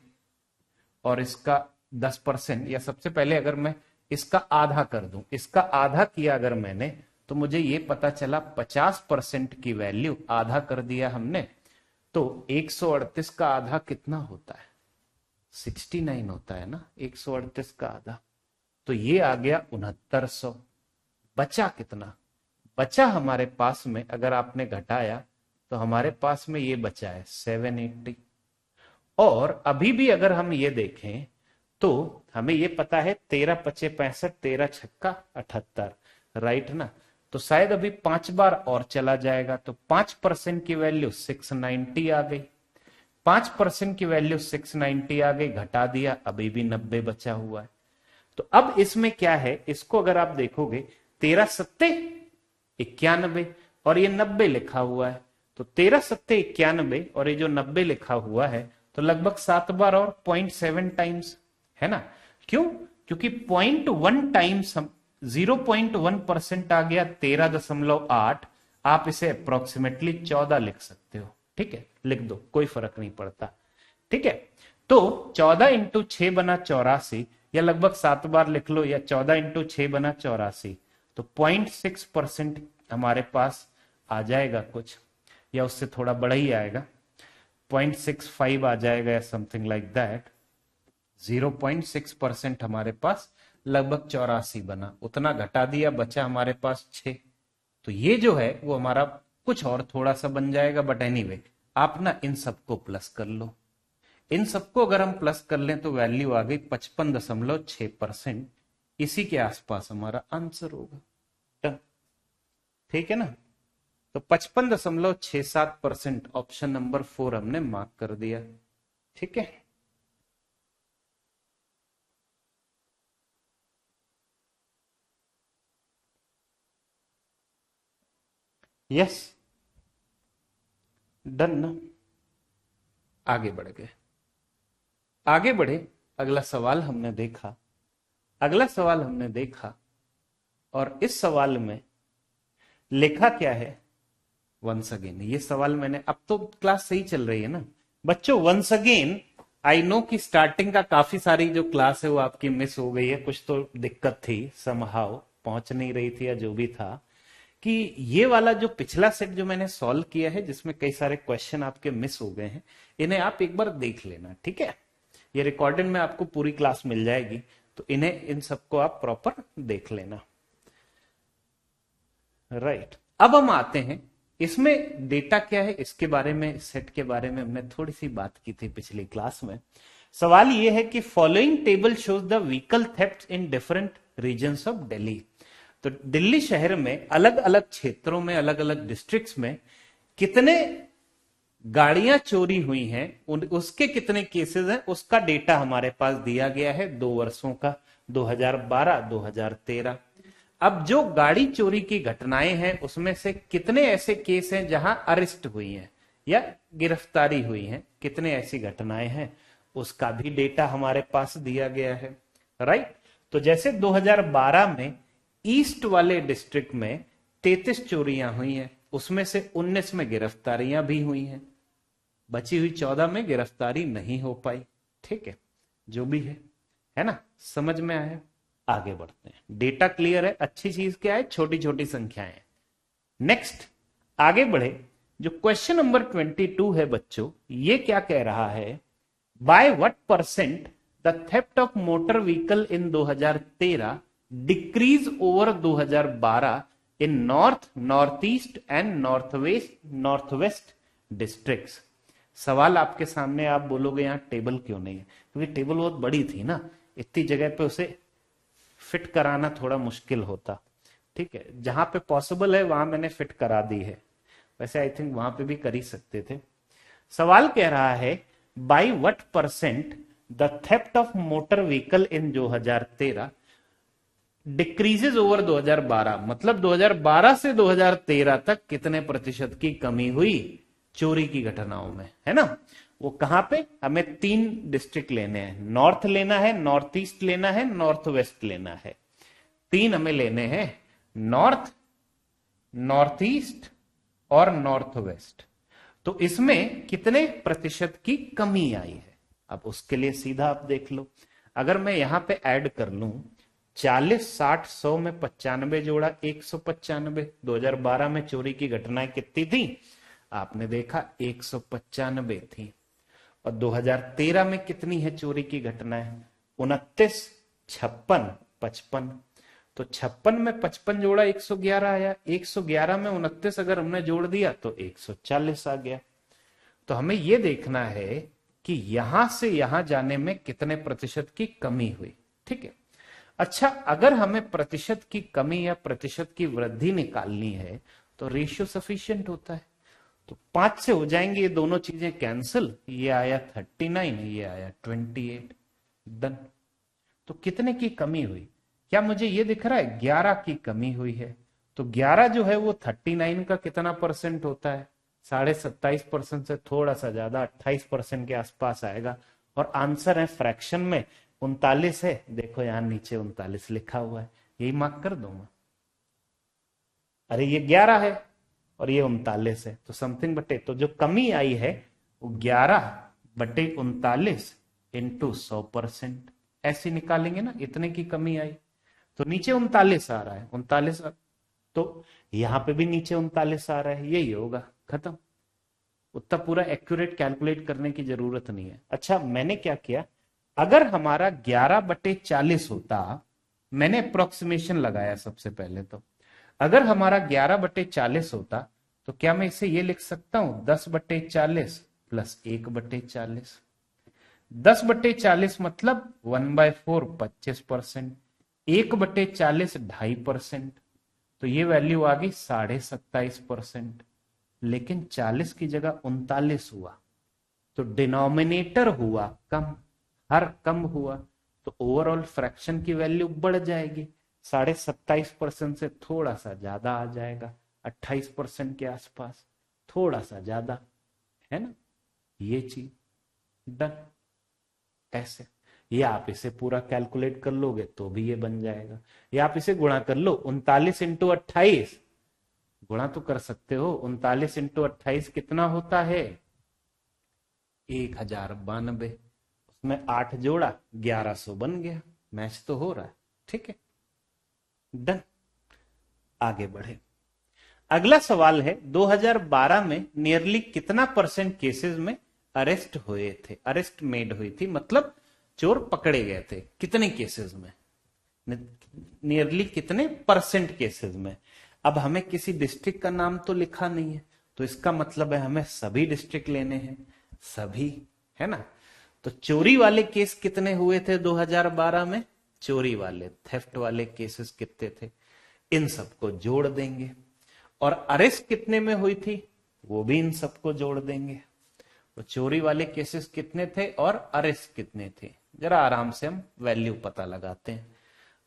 [SPEAKER 1] और इसका 10%, या सबसे पहले अगर मैं इसका आधा कर दूं, इसका आधा किया अगर मैंने, तो मुझे ये पता चला 50% की वैल्यू, आधा कर दिया हमने, तो 138 का आधा कितना होता है, 69 होता है ना, 138 का आधा, तो ये आ गया 6900। बचा कितना, बचा हमारे पास में, अगर आपने घटाया तो हमारे पास में ये बचा है 780। और अभी भी अगर हम ये देखें तो हमें ये पता है 13 पचे 65, 13 छक्का 78, राइट ना। तो शायद अभी 5 बार और चला जाएगा, तो 5% की वैल्यू 690 आ गई, 5% की वैल्यू 690 आ गई, घटा दिया, अभी भी 90 बचा हुआ है। तो अब इसमें क्या है, इसको अगर आप देखोगे 13 सत्ते 91 और ये 90 लिखा हुआ है, तो 13 सत्ते 91 और ये जो 90 लिखा हुआ है, तो लगभग 7 बार और 0.7 टाइम्स है ना। क्यों, क्योंकि 0.1 टाइम्स 0.1% आ गया 13.8, आप इसे अप्रोक्सीमेटली 14 लिख सकते हो, ठीक है, लिख दो, कोई फर्क नहीं पड़ता, ठीक है। तो 14 इंटू 6 बना 84, या लगभग 7 बार लिख लो, या 14 इंटू 6 बना 84, तो 0.6% हमारे पास आ जाएगा कुछ, या उससे थोड़ा बड़ा ही आएगा, 0.65 आ जाएगा या समथिंग लाइक दैट। 0.6% हमारे पास लगभग 84 बना, उतना घटा दिया, बचा हमारे पास 6। तो ये जो है वो हमारा कुछ और थोड़ा सा बन जाएगा, बट एनीवे आप ना इन सबको प्लस कर लो। इन सबको अगर हम प्लस कर लें तो वैल्यू आ गई 55.6%। इसी के आसपास हमारा आंसर होगा, ठीक है ना। तो 55.67% ऑप्शन नंबर 4 हमने मार्क कर दिया, ठीक है। यस, डन ना। आगे बढ़ गए, आगे बढ़े, अगला सवाल हमने देखा, अगला सवाल हमने देखा, और इस सवाल में लिखा क्या है, वंस अगेन। ये सवाल मैंने, अब तो क्लास सही चल रही है ना बच्चों, वंस अगेन आई नो कि स्टार्टिंग का काफी सारी जो क्लास है वो आपकी मिस हो गई है, कुछ तो दिक्कत थी, समहाउ पहुंच नहीं रही थी या जो भी था, कि ये वाला जो पिछला सेट जो मैंने सॉल्व किया है जिसमें कई सारे क्वेश्चन आपके मिस हो गए हैं, इन्हें आप एक बार देख लेना, ठीक है। ये रिकॉर्डिंग में आपको पूरी क्लास मिल जाएगी, तो इन्हें, इन सबको आप प्रॉपर देख लेना, राइट। अब हम आते हैं, इसमें डेटा क्या है इसके बारे में, सेट के बारे में हमने थोड़ी सी बात की थी पिछली क्लास में। सवाल यह है कि following table shows the vehicle theft in different regions of Delhi. तो दिल्ली शहर में अलग अलग क्षेत्रों में, अलग अलग डिस्ट्रिक्ट्स में कितने गाड़ियां चोरी हुई हैं, उसके कितने केसेस हैं, उसका डेटा हमारे पास दिया गया है 2 वर्षों का, 2012 2013। अब जो गाड़ी चोरी की घटनाएं हैं उसमें से कितने ऐसे केस हैं जहां अरेस्ट हुई हैं या गिरफ्तारी हुई हैं, कितने ऐसी घटनाएं हैं, उसका भी डेटा हमारे पास दिया गया है, राइट। तो जैसे 2012 में ईस्ट वाले डिस्ट्रिक्ट में 33 चोरियां हुई हैं, उसमें से 19 में गिरफ्तारियां भी हुई हैं, बची हुई 14 में गिरफ्तारी नहीं हो पाई, ठीक है। जो भी है ना, समझ में आया। आगे बढ़ते हैं, डेटा क्लियर है, अच्छी चीज क्या है, छोटी छोटी संख्याएं। नेक्स्ट आगे बढ़े, जो क्वेश्चन नंबर 22 है बच्चों, ये क्या कह रहा है, by what percent the theft of motor vehicle in 2013 decrease over 2012 in north, north east and north west districts. सवाल आपके सामने, आप बोलोगे यहां टेबल क्यों नहीं है, क्योंकि टेबल बहुत बड़ी थी ना, इतनी जगह पे उसे फिट कराना थोड़ा मुश्किल होता, ठीक है, जहां पे पॉसिबल है वहां मैंने फिट करा दी है, वैसे आई थिंक वहां पे भी कर ही सकते थे। सवाल कह रहा है by what percent the theft of motor vehicle in 2013 decreases over 2012, मतलब 2012 से 2013 तक कितने प्रतिशत की कमी हुई चोरी की घटनाओं में, है ना। वो कहां पे, हमें 3 डिस्ट्रिक्ट लेने हैं, नॉर्थ लेना है, नॉर्थ ईस्ट लेना है, नॉर्थ वेस्ट लेना है। 3 हमें लेने हैं, नॉर्थ, नॉर्थ ईस्ट और नॉर्थ वेस्ट। तो इसमें कितने प्रतिशत की कमी आई है, अब उसके लिए सीधा आप देख लो। अगर मैं यहां पे ऐड कर लूं 40, 60, 100 में 95 जोड़ा 195, 2012 में चोरी की घटनाएं कितनी थी, आपने देखा 195 थी। और 2013 में कितनी है चोरी की घटनाएं, 29, 56, 55। तो 56 में 55 जोड़ा 111 आया, 111 में 29 अगर हमने जोड़ दिया तो 140 आ गया। तो हमें यह देखना है कि यहां से यहां जाने में कितने प्रतिशत की कमी हुई, ठीक है। अच्छा, अगर हमें प्रतिशत की कमी या प्रतिशत की वृद्धि निकालनी है तो रेशियो सफिशिएंट होता है। तो 5 से हो जाएंगे ये दोनों चीजें कैंसिल, ये आया 39, ये आया 28, डन। तो कितने की कमी हुई, क्या मुझे ये दिख रहा है 11 की कमी हुई है। तो 11 जो है वो 39 का कितना परसेंट होता है, 27.5% से थोड़ा सा ज्यादा, 28% के आसपास आएगा। और आंसर है फ्रैक्शन में 39 है, देखो यहां नीचे 39 लिखा हुआ है, यही मार्क कर दूंगा। अरे ये 11 है और ये 39 है, तो समथिंग बटे, तो जो कमी आई है वो 11/39 इंटू 100%, ऐसे निकालेंगे ना, इतने की कमी आई। तो नीचे 39 आ रहा है, 39, तो यहां पे भी नीचे 39 आ रहा है, यही होगा, खत्म। उतना पूरा एक्यूरेट कैलकुलेट करने की जरूरत नहीं है। अच्छा, मैंने क्या किया, अगर हमारा 11/40 होता, मैंने अप्रोक्सीमेशन लगाया सबसे पहले। तो अगर हमारा 11/40 होता तो क्या मैं इसे ये लिख सकता हूं 10/40 प्लस 1/40। 10/40 मतलब 1/4, 25%, 1/40 2.5%, तो ये वैल्यू आ गई 27.5%। लेकिन 40 की जगह 39 हुआ, तो डिनोमिनेटर हुआ कम, हर कम हुआ, तो ओवरऑल फ्रैक्शन की वैल्यू बढ़ जाएगी, 27.5% से थोड़ा सा ज्यादा आ जाएगा, 28% के आसपास, थोड़ा सा ज्यादा, है ना, ये चीज डन। ऐसे ये आप इसे पूरा कैलकुलेट कर लोगे तो भी ये बन जाएगा, या आप इसे गुणा कर लो, 39 इंटू 28 गुणा तो कर सकते हो, 39 इंटू 28 कितना होता है 1092, उसमें 8 जोड़ा 1100 बन गया, मैच तो हो रहा है, ठीक है, डन। आगे बढ़े, अगला सवाल है 2012 में नियरली कितना परसेंट केसेस में अरेस्ट हुए थे, अरेस्ट मेड हुई थी, मतलब चोर पकड़े गए थे, कितने केसेस में, नियरली कितने परसेंट केसेस में। अब हमें किसी डिस्ट्रिक्ट का नाम तो लिखा नहीं है, तो इसका मतलब है हमें सभी डिस्ट्रिक्ट लेने हैं, सभी, है ना। तो चोरी वाले केस कितने हुए थे 2012 में, चोरी वाले, थेफ्ट वाले केसेस कितने थे, इन सबको जोड़ देंगे। और अरेस्ट कितने में हुई थी, वो भी इन सबको जोड़ देंगे। तो चोरी वाले केसेस कितने थे और अरेस्ट कितने थे, जरा आराम से हम वैल्यू पता लगाते हैं।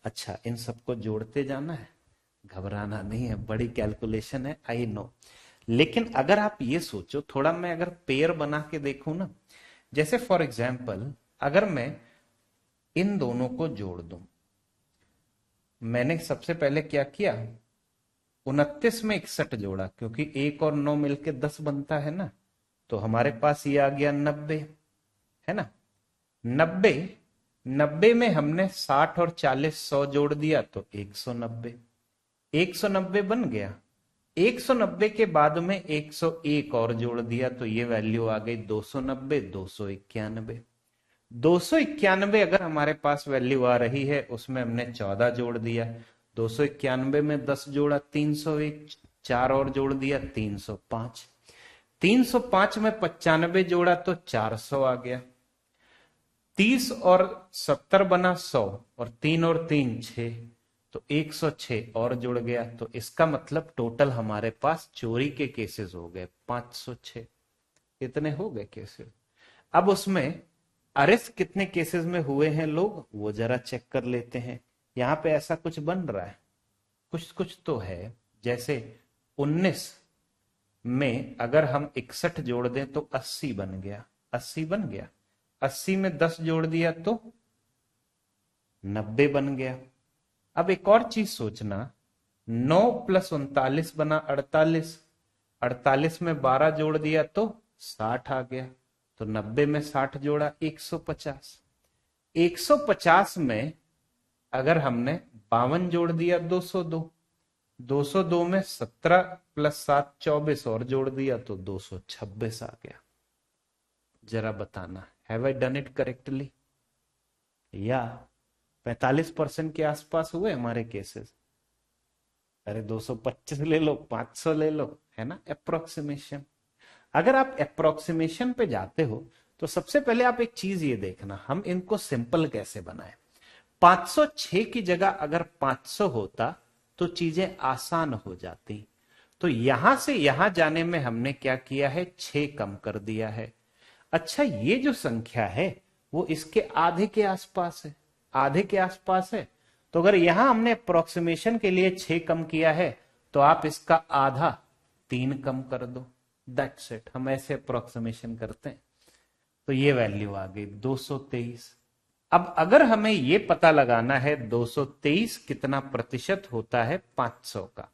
[SPEAKER 1] अच्छा, इन सबको जोड़ते जाना है, घबराना नहीं है, बड़ी कैलकुलेशन है, आई नो। लेकिन अगर आप ये सोचो, थोड़ा मैं अगर पेयर बना के देखूं ना, जैसे फॉर एग्जाम्पल अगर मैं इन दोनों को जोड़ दूं, मैंने सबसे पहले क्या किया, 29 में 61 जोड़ा, क्योंकि 1 और 9 मिलके 10 बनता है ना, तो हमारे पास ये आ गया 90, है ना। 90 में हमने 60 और 40 100 जोड़ दिया तो 190, 190 बन गया। 190 के बाद में 101 और जोड़ दिया तो ये वैल्यू आ गई 290, 291। 291 अगर हमारे पास वैल्यू आ रही है, उसमें हमने 14 जोड़ दिया, 291 में 10 जोड़ा 301, 4 और जोड़ दिया 305, 305 में 95 जोड़ा तो 400 आ गया, 30 और 70 बना 100, और 3 और 3 6, तो 106 और जुड़ गया, तो इसका मतलब टोटल हमारे पास चोरी के केसेस हो गए 506। इतने हो गए केसेस। अब उसमें अरेस्ट कितने केसेस में हुए हैं लोग, वो जरा चेक कर लेते हैं। यहां पे ऐसा कुछ बन रहा है, कुछ कुछ तो है। जैसे 19 में अगर हम 61 जोड़ दें तो 80 बन गया, 80 बन गया। 80 में 10 जोड़ दिया तो 90 बन गया। अब एक और चीज सोचना, 9 + 39 बना 48, 48 में 12 जोड़ दिया तो 60 आ गया। तो 90 में 60 जोड़ा 150, 150 में अगर हमने 52 जोड़ दिया 202, 202 में 17 + 7 24 और जोड़ दिया तो 226 आ गया। जरा बताना, have I done it correctly? या 45% के आसपास हुए हमारे केसेस? अरे 225 ले लो, 500 ले लो, है ना अप्रोक्सीमेशन। अगर आप अप्रोक्सीमेशन पे जाते हो तो सबसे पहले आप एक चीज ये देखना, हम इनको सिंपल कैसे बनाए। 506 की जगह अगर 500 होता तो चीजें आसान हो जाती। तो यहां से यहां जाने में हमने क्या किया है, 6 कम कर दिया है। अच्छा, ये जो संख्या है वो इसके आधे के आसपास है, आधे के आसपास है। तो अगर यहां हमने अप्रोक्सीमेशन के लिए 6 कम किया है तो आप इसका आधा 3 कम कर दो। दैट्स इट, हम ऐसे अप्रोक्सीमेशन करते हैं। तो ये वैल्यू आ गई 223। अब अगर हमें ये पता लगाना है 223 कितना प्रतिशत होता है 500 का,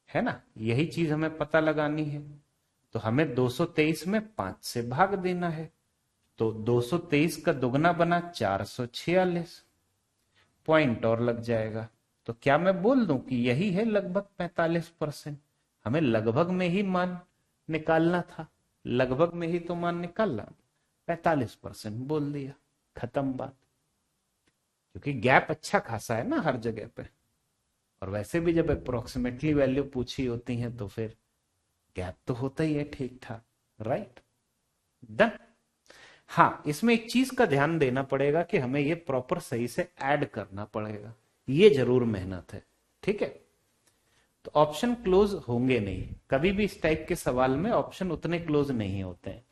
[SPEAKER 1] है ना, यही चीज हमें पता लगानी है। तो हमें 223 में 5 से भाग देना है। तो 223 का दुगना बना 446, पॉइंट और लग जाएगा। तो क्या मैं बोल दूं कि यही है लगभग 45%? हमें लगभग में ही मान निकालना था, लगभग में ही तो मान निकालना, 45% बोल दिया, खत्म बात। क्योंकि गैप अच्छा खासा है ना हर जगह पे, और वैसे भी जब अप्रोक्सीमेटली वैल्यू पूछी होती है तो फिर गैप तो होता ही है ठीक ठाक, राइट। डन। हाँ, इसमें एक चीज का ध्यान देना पड़ेगा कि हमें ये प्रॉपर सही से ऐड करना पड़ेगा, ये जरूर मेहनत है, ठीक है। तो ऑप्शन क्लोज होंगे नहीं, कभी भी इस टाइप के सवाल में ऑप्शन उतने क्लोज नहीं होते हैं,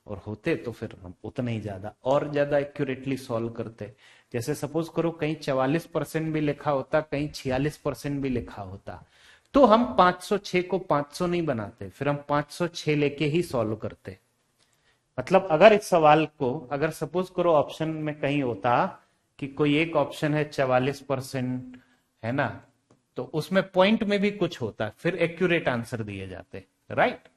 [SPEAKER 1] और होते तो फिर हम उतने ही ज्यादा और ज्यादा एक्यूरेटली सॉल्व करते। जैसे सपोज करो कहीं 44% भी लिखा होता, कहीं 46% भी लिखा होता, तो हम 506 को 500 नहीं बनाते, फिर हम 506 लेके ही सॉल्व करते। मतलब अगर इस सवाल को, अगर सपोज करो ऑप्शन में कहीं होता कि कोई एक ऑप्शन है 44%, है ना, तो उसमें पॉइंट में भी कुछ होता, फिर एक्यूरेट आंसर दिए जाते, राइट।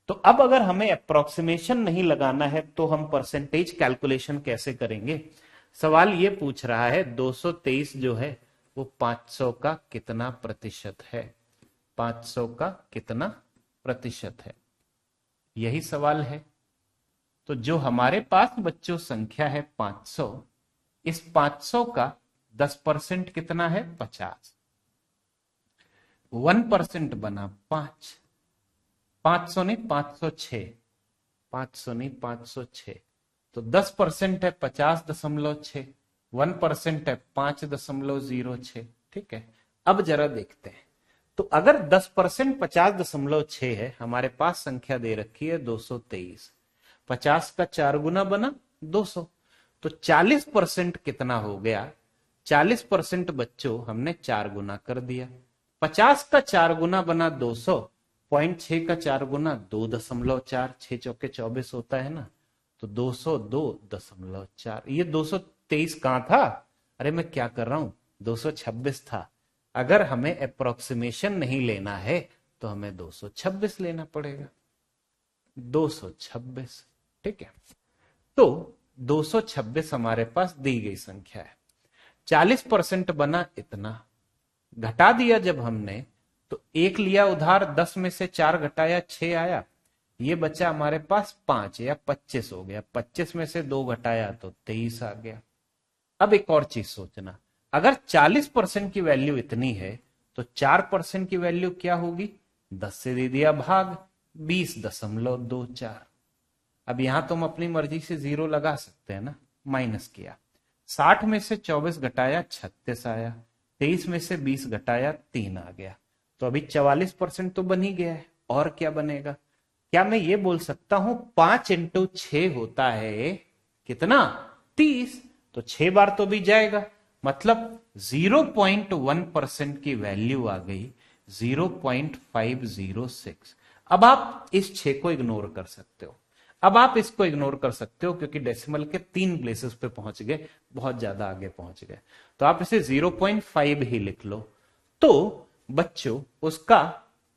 [SPEAKER 1] तो अब अगर हमें अप्रोक्सीमेशन नहीं लगाना है तो हम परसेंटेज कैलकुलेशन कैसे करेंगे। सवाल ये पूछ रहा है 223 जो है वो 500 का कितना प्रतिशत है, 500 का कितना प्रतिशत है, यही सवाल है। तो जो हमारे पास बच्चों संख्या है 500, इस 500 का 10% कितना है 50, 1% बना 5, 500 नहीं 506, 500 नहीं 506, तो 10% है 50.6, 1% है 5.06, ठीक है। अब जरा देखते हैं, तो अगर 10% 50.6 है, हमारे पास संख्या दे रखी है 223, 50 का 4 गुना बना 200, तो 40% कितना हो गया, 40% बच्चों हमने 4 गुना कर दिया। 50 का 4 गुना बना 200, 0.6 का 4 गुना 2.4, 6 चौके 24 होता है ना, तो 202.4। ये 223 कहां था, अरे मैं क्या कर रहा हूं, 226 था। अगर हमें अप्रोक्सीमेशन नहीं लेना है तो हमें 226 लेना पड़ेगा, 226, ठीक है। तो 226 हमारे पास दी गई संख्या है, 40% बना इतना, घटा दिया जब हमने तो 1 लिया उधार, 10 में से 4 घटाया 6 आया, ये बचा हमारे पास 5 या 25 हो गया, 25 में से 2 घटाया तो 23 आ गया। अब एक और चीज सोचना, अगर 40% की वैल्यू इतनी है तो 4% की वैल्यू क्या होगी, 10 से दे दिया भाग, 20.24। अब यहां तुम अपनी मर्जी से 0 लगा सकते हैं ना, माइनस किया, 60 में से 24 घटाया 36 आया, 23 में से 20 घटाया 3 आ गया, तो अभी 44% तो बन ही गया है। और क्या बनेगा? क्या मैं ये बोल सकता हूं 5 इंटू 6 होता है कितना? 30। तो 6 बार तो भी जाएगा, मतलब 0.1% की वैल्यू आ गई 0.506। अब आप इस 6 को इग्नोर कर सकते हो, अब आप इसको इग्नोर कर सकते हो क्योंकि डेसिमल के 3 प्लेसेस पे पहुंच गए, बहुत ज्यादा आगे पहुंच गए, तो आप इसे 0.5 ही लिख लो। तो बच्चों उसका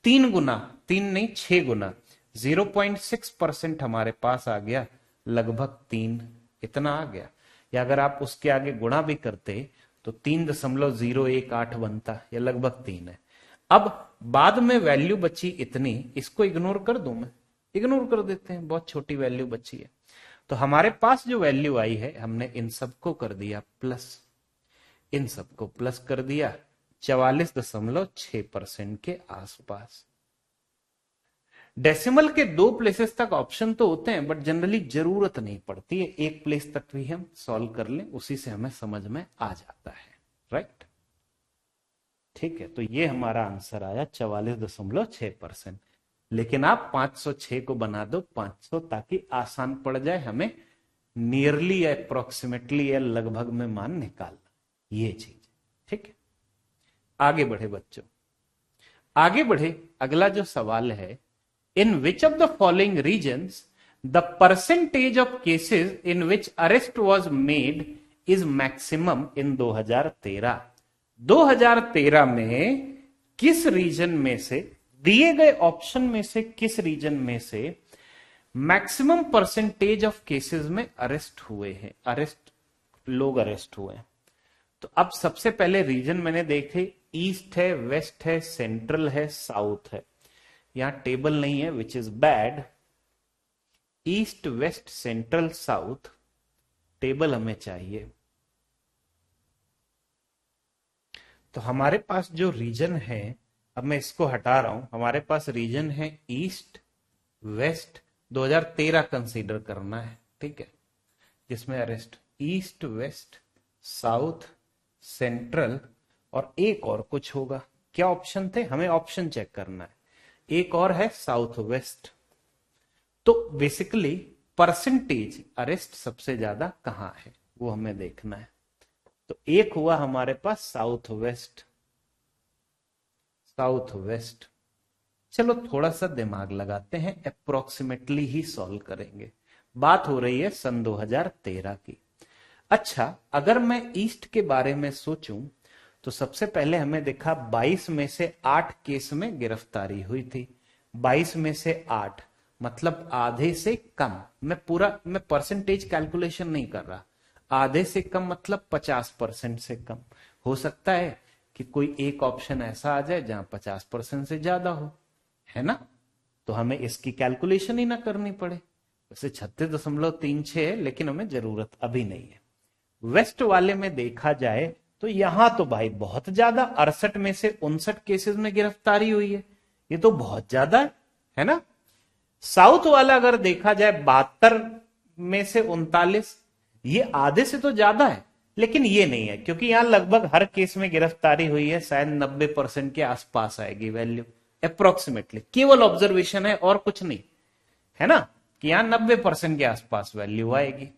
[SPEAKER 1] 3 गुना, 3 नहीं 6 गुना 0.6% हमारे पास आ गया, लगभग 3 इतना आ गया। या अगर आप उसके आगे गुणा भी करते तो 3.018 बनता, या लगभग 3 है। अब बाद में वैल्यू बची इतनी, इसको इग्नोर कर दूं मैं? इग्नोर कर देते हैं, बहुत छोटी वैल्यू बची है। तो हमारे पास जो वैल्यू आई है, हमने इन सबको कर दिया प्लस, इन सबको प्लस कर दिया 44.6% के आसपास। डेसिमल के 2 प्लेसेस तक ऑप्शन तो होते हैं, बट जनरली जरूरत नहीं पड़ती है, 1 प्लेस तक भी हम सॉल्व कर लें, उसी से हमें समझ में आ जाता है। राइट, ठीक है। तो ये हमारा आंसर आया 44.6%। लेकिन आप 506 को बना दो 500, ताकि आसान पड़ जाए हमें नियरली या अप्रोक्सीमेटली या लगभग में मान निकालना, ये चीज। ठीक है, आगे बढ़े बच्चों, आगे बढ़े। अगला जो सवाल है, in which of the following regions the percentage of cases in which arrest was made is maximum in 2013। 2013 में किस रीजन में से, दिए गए ऑप्शन में से किस रीजन में से मैक्सिमम परसेंटेज ऑफ केसेस में अरेस्ट हुए हैं, लोग अरेस्ट हुए हैं? तो अब सबसे पहले रीजन मैंने देखे, ईस्ट है, वेस्ट है, सेंट्रल है, साउथ है। यहां टेबल नहीं है, which is bad. East, west, central, south, table हमें चाहिए। तो हमारे पास जो रीजन है, अब मैं इसको हटा रहा हूं, हमारे पास रीजन है ईस्ट, वेस्ट, 2013 कंसीडर करना है, ठीक है, जिसमें arrest east, west, south, central और एक और कुछ होगा। क्या ऑप्शन थे? हमें ऑप्शन चेक करना है। एक और है साउथ वेस्ट। तो बेसिकली परसेंटेज अरेस्ट सबसे ज्यादा कहां है वो हमें देखना है। तो एक हुआ हमारे पास साउथ वेस्ट, साउथ वेस्ट। चलो थोड़ा सा दिमाग लगाते हैं, अप्रोक्सीमेटली ही सॉल्व करेंगे। बात हो रही है सन 2013 की। अच्छा, अगर मैं ईस्ट के बारे में सोचूं तो सबसे पहले हमें देखा 22 में से 8 केस में गिरफ्तारी हुई थी। 22 में से 8 मतलब आधे से कम। मैं परसेंटेज कैलकुलेशन नहीं कर रहा, आधे से कम मतलब 50% से कम। हो सकता है कि कोई एक ऑप्शन ऐसा आ जाए जहां 50% से ज्यादा हो, है ना, तो हमें इसकी कैलकुलेशन ही ना करनी पड़े। वैसे 36.36 है, लेकिन हमें जरूरत अभी नहीं है। वेस्ट वाले में देखा जाए तो यहां तो भाई बहुत ज्यादा, 68 में से 59 केसेस में गिरफ्तारी हुई है, ये तो बहुत ज्यादा है ना। साउथ वाला अगर देखा जाए 72 में से 39, ये आधे से तो ज्यादा है, लेकिन ये नहीं है क्योंकि यहां लगभग हर केस में गिरफ्तारी हुई है, शायद 90% के आसपास आएगी वैल्यू अप्रोक्सीमेटली। केवल ऑब्जर्वेशन है और कुछ नहीं, है ना, कि यहां 90% के आसपास वैल्यू आएगी।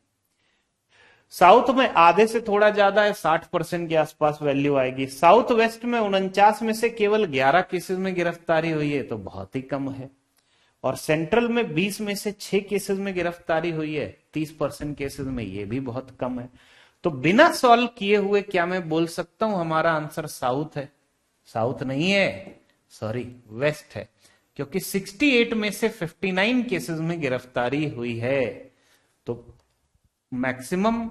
[SPEAKER 1] साउथ में आधे से थोड़ा ज्यादा है, 60% के आसपास वैल्यू आएगी। साउथ वेस्ट में 49 में से केवल 11 केसेस में गिरफ्तारी हुई है, तो बहुत ही कम है। और सेंट्रल में 20 में से 6 केसेस में गिरफ्तारी हुई है, 30% केसेस में, ये भी बहुत कम है। तो बिना सॉल्व किए हुए क्या मैं बोल सकता हूं हमारा आंसर साउथ है? साउथ नहीं है, सॉरी, वेस्ट है, क्योंकि 68 में से 59 केसेस में गिरफ्तारी हुई है। तो मैक्सिमम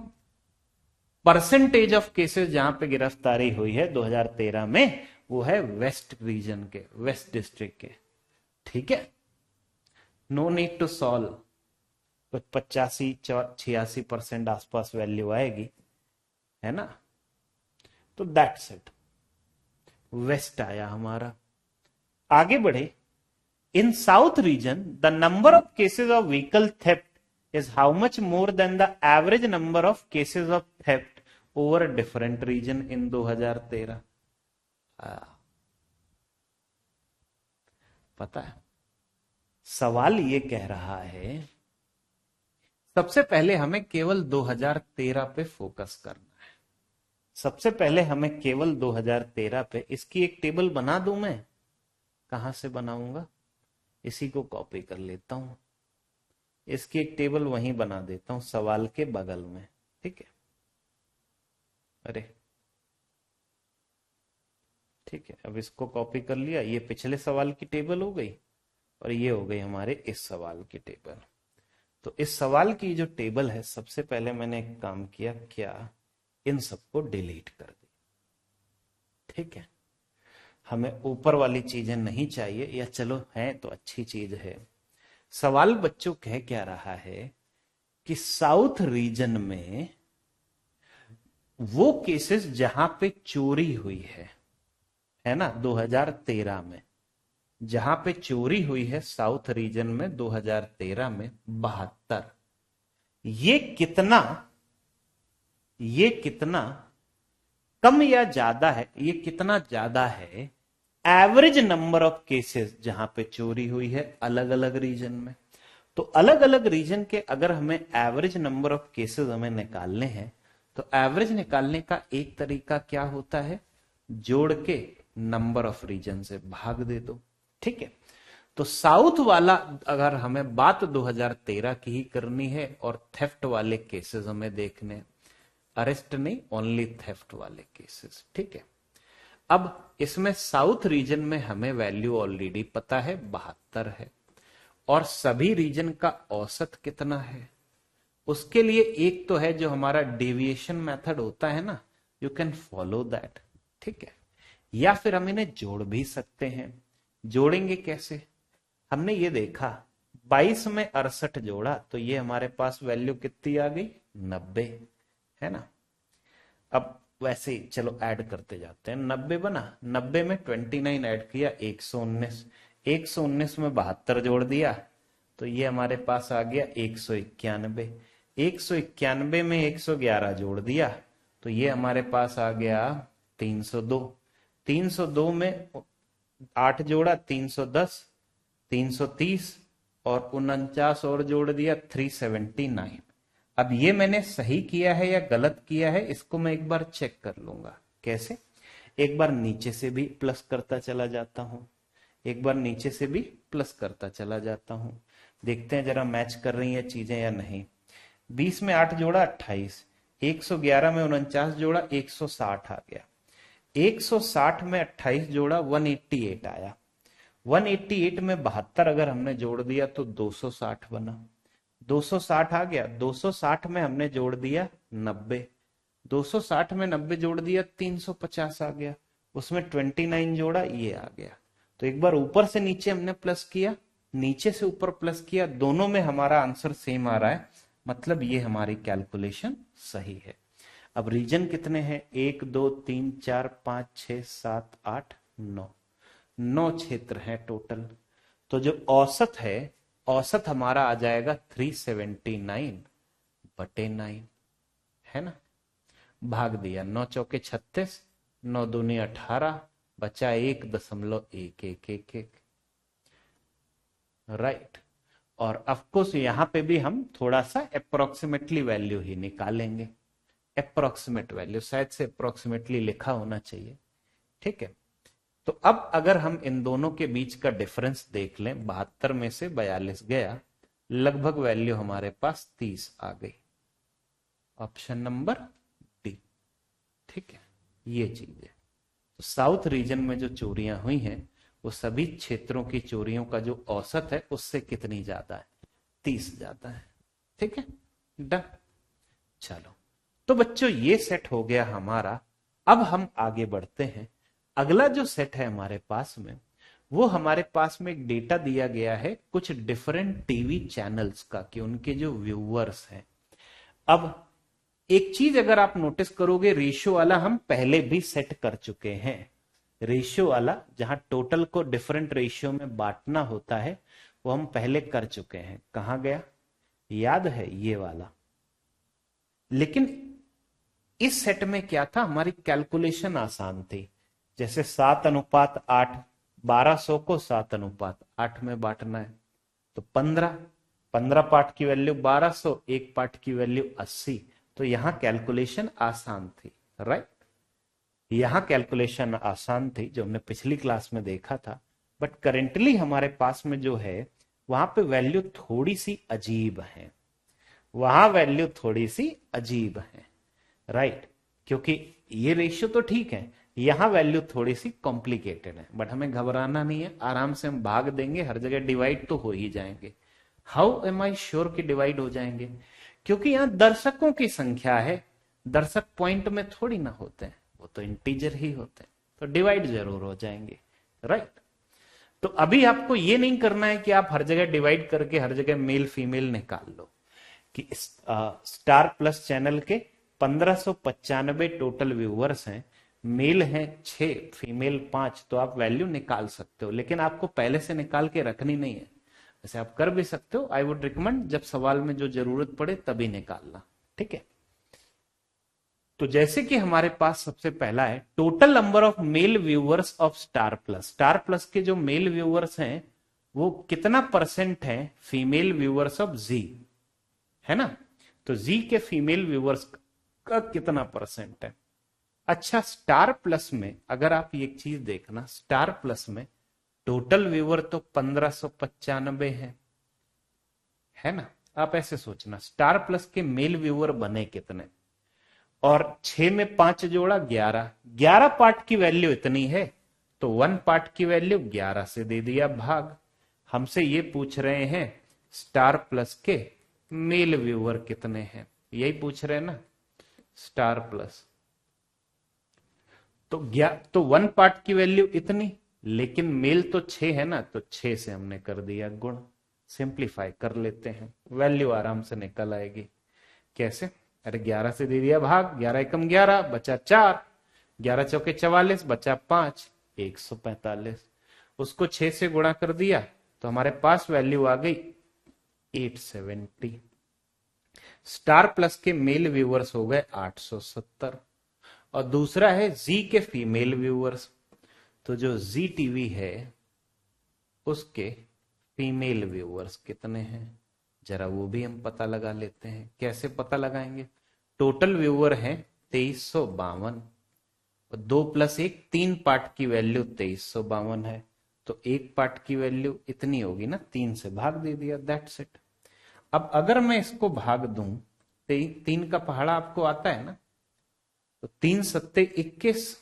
[SPEAKER 1] परसेंटेज ऑफ केसेस जहां पे गिरफ्तारी हुई है 2013 में, वो है वेस्ट रीजन के, वेस्ट डिस्ट्रिक्ट के। ठीक है, नो नीड टू सॉल्व, कुछ 85-86% आसपास वैल्यू आएगी, है ना। तो दैट्स इट, वेस्ट आया हमारा। आगे बढ़े। In south region the number of cases of vehicle theft is how much more than the average number of cases of theft over a different region in 2013? पता है सवाल ये कह रहा है, सबसे पहले हमें केवल 2013 पे फोकस करना है। सबसे पहले हमें केवल 2013 पे, इसकी एक टेबल बना दूं मैं, कहां से बनाऊंगा, इसी को कॉपी कर लेता हूं, इसकी एक टेबल वहीं बना देता हूं सवाल के बगल में, ठीक है। अरे ठीक है, अब इसको कॉपी कर लिया, ये पिछले सवाल की टेबल हो गई और ये हो गई हमारे इस सवाल की टेबल। तो इस सवाल की जो टेबल है, सबसे पहले मैंने एक काम किया, क्या इन सबको डिलीट कर दी, ठीक है। हमें ऊपर वाली चीजें नहीं चाहिए, या चलो है तो अच्छी चीज है। सवाल बच्चों कह क्या रहा है कि साउथ रीजन में वो केसेस जहां पे चोरी हुई है ना, 2013 में जहां पे चोरी हुई है साउथ रीजन में 2013 में 72, ये कितना कम या ज्यादा है, ये कितना ज्यादा है एवरेज नंबर ऑफ केसेस जहां पे चोरी हुई है अलग अलग रीजन में। तो अलग अलग रीजन के अगर हमें एवरेज नंबर ऑफ केसेस हमें निकालने हैं, तो एवरेज निकालने का एक तरीका क्या होता है, जोड़ के नंबर ऑफ रीजन से भाग दे दो, ठीक है। तो साउथ वाला अगर हमें बात 2013 की ही करनी है और थेफ्ट वाले केसेस हमें देखने, अरेस्ट नहीं, ओनली थेफ्ट वाले केसेस, ठीक है। अब इसमें साउथ रीजन में हमें वैल्यू ऑलरेडी पता है 72 है, और सभी रीजन का औसत कितना है, उसके लिए एक तो है जो हमारा डेविएशन मेथड होता है ना, यू कैन फॉलो दैट, ठीक है। या फिर हम इन्हें जोड़ भी सकते हैं। जोड़ेंगे कैसे, हमने ये देखा 22 में 68 जोड़ा तो ये हमारे पास वैल्यू कितनी आ गई, 90, है ना। अब वैसे ही चलो ऐड करते जाते हैं, 90 बना, 90 में 29 ऐड किया 119, 119 में 72 जोड़ दिया तो ये हमारे पास आ गया 191, 191 में 111 जोड़ दिया तो ये हमारे पास आ गया 302, 302 में 8 जोड़ा 310, 330 और 49 और जोड़ दिया 379। अब ये मैंने सही किया है या गलत किया है, इसको मैं एक बार चेक कर लूंगा। कैसे, एक बार नीचे से भी प्लस करता चला जाता हूं, एक बार नीचे से भी प्लस करता चला जाता हूं, देखते हैं जरा मैच कर रही है चीजें या नहीं। 20 में 8 जोड़ा 28, 111 में 49 जोड़ा 160 आ गया, 160 में 28 जोड़ा 188 आया, 188 में 72 अगर हमने जोड़ दिया तो 260 बना, 260 आ गया, 260 में हमने जोड़ दिया 90, 260 में 90 जोड़ दिया 350 आ गया, उसमें 29 जोड़ा ये आ गया। तो एक बार ऊपर से नीचे हमने प्लस किया, नीचे से ऊपर प्लस किया, दोनों में हमारा आंसर सेम आ रहा है, मतलब ये हमारी कैलकुलेशन सही है। अब रीजन कितने हैं, 1 2 3 4 5 6 7 8 9, 9 क्षेत्र हैं टोटल। तो जो औसत है, औसत हमारा आ जाएगा 379/9, है ना। भाग दिया, 9 चौके 36, 9 दूनी 18, बचा 1.1111, राइट। और ऑफकोर्स यहां पे भी हम थोड़ा सा अप्रोक्सीमेटली वैल्यू ही निकालेंगे, अप्रोक्सीमेट वैल्यू, शायद से अप्रोक्सीमेटली लिखा होना चाहिए, ठीक है। तो अब अगर हम इन दोनों के बीच का डिफरेंस देख लें, 72 में से 42 गया, लगभग वैल्यू हमारे पास 30 आ गई, ऑप्शन नंबर डी, ठीक है। ये चीज है। तो साउथ रीजन में जो चोरियां हुई हैं वो सभी क्षेत्रों की चोरियों का जो औसत है उससे कितनी ज्यादा है, 30 ज्यादा है, ठीक है, डन। चलो, तो बच्चों ये सेट हो गया हमारा। अब हम आगे बढ़ते हैं। अगला जो सेट है हमारे पास में, वो हमारे पास में एक डेटा दिया गया है कुछ डिफरेंट टीवी चैनल्स का, कि उनके जो व्यूअर्स हैं। अब एक चीज अगर आप नोटिस करोगे, रेशियो वाला हम पहले भी सेट कर चुके हैं, रेशियो वाला जहां टोटल को डिफरेंट रेशियो में बांटना होता है वो हम पहले कर चुके हैं। कहां गया, याद है, ये वाला। लेकिन इस सेट में क्या था, हमारी कैलकुलेशन आसान थी। जैसे 7:8, 1200 को 7:8 में बांटना है तो 15 पार्ट की वैल्यू 1200, एक पार्ट की वैल्यू 80। तो यहां कैलकुलेशन आसान थी, राइट। यहां कैलकुलेशन आसान थी जो हमने पिछली क्लास में देखा था, बट करेंटली हमारे पास में जो है वहां पे वैल्यू थोड़ी सी अजीब है, वहां वैल्यू थोड़ी सी अजीब है, राइट। क्योंकि ये रेशियो तो ठीक है, यहां वैल्यू थोड़ी सी कॉम्प्लिकेटेड है, बट हमें घबराना नहीं है, आराम से हम भाग देंगे, हर जगह डिवाइड तो हो ही जाएंगे। हाउ एम आई श्योर कि डिवाइड हो जाएंगे? क्योंकि यहां दर्शकों की संख्या है, दर्शक पॉइंट में थोड़ी ना होते हैं, वो तो इंटीजर ही होते हैं, तो डिवाइड जरूर हो जाएंगे, राइट। तो अभी आपको ये नहीं करना है कि आप हर जगह डिवाइड करके हर जगह मेल फीमेल निकाल लो, कि स्टार प्लस चैनल के 1595 टोटल व्यूअर्स हैं, मेल हैं 6, फीमेल 5, तो आप वैल्यू निकाल सकते हो, लेकिन आपको पहले से निकाल के रखनी नहीं है। वैसे आप कर भी सकते हो, आई वुड रिकमेंड जब सवाल में जो जरूरत पड़े तभी निकालना, ठीक है। तो जैसे कि हमारे पास सबसे पहला है total number of male viewers of Star plus. Star plus के जो मेल व्यूअर्स हैं वो कितना परसेंट है फीमेल व्यूअर्स ऑफ जी, है ना। तो जी के फीमेल व्यूअर्स का कितना परसेंट है? अच्छा, स्टार प्लस में अगर आप एक चीज देखना, स्टार प्लस में टोटल व्यूअर तो 1595 है ना। आप ऐसे सोचना, स्टार प्लस के मेल व्यूअर बने कितने, और 6 में 5 जोड़ा 11 पार्ट की वैल्यू इतनी है, तो 1 पार्ट की वैल्यू 11 से दे दिया भाग। हमसे ये पूछ रहे हैं स्टार प्लस के मेल व्यूअर कितने हैं, यही पूछ रहे हैं ना, स्टार प्लस। तो 1 पार्ट की वैल्यू इतनी, लेकिन मेल तो 6 है ना, तो 6 से हमने कर दिया गुण। सिंप्लीफाई कर लेते हैं, वैल्यू आराम से निकल आएगी। कैसे? अरे 11 से दे दिया भाग, 11 एकम 11 बचा 4, 11 चौके 44 बचा 5, 145। उसको 6 से गुणा कर दिया तो हमारे पास वैल्यू आ गई 870। स्टार प्लस के मेल व्यूअर्स हो गए 870, और दूसरा है जी के फीमेल व्यूअर्स। तो जो जी टीवी है उसके फीमेल व्यूअर्स कितने हैं, जरा वो भी हम पता लगा लेते हैं। कैसे पता लगाएंगे? टोटल व्यूअर है 2352, और 2 + 1 3 पार्ट की वैल्यू 2352 है, तो एक पार्ट की वैल्यू इतनी होगी ना, 3 से भाग दे दिया, दैट्स इट। अब अगर मैं इसको भाग दूं, 3 का पहाड़ा आपको आता है ना, तो 3 सत्ते 21,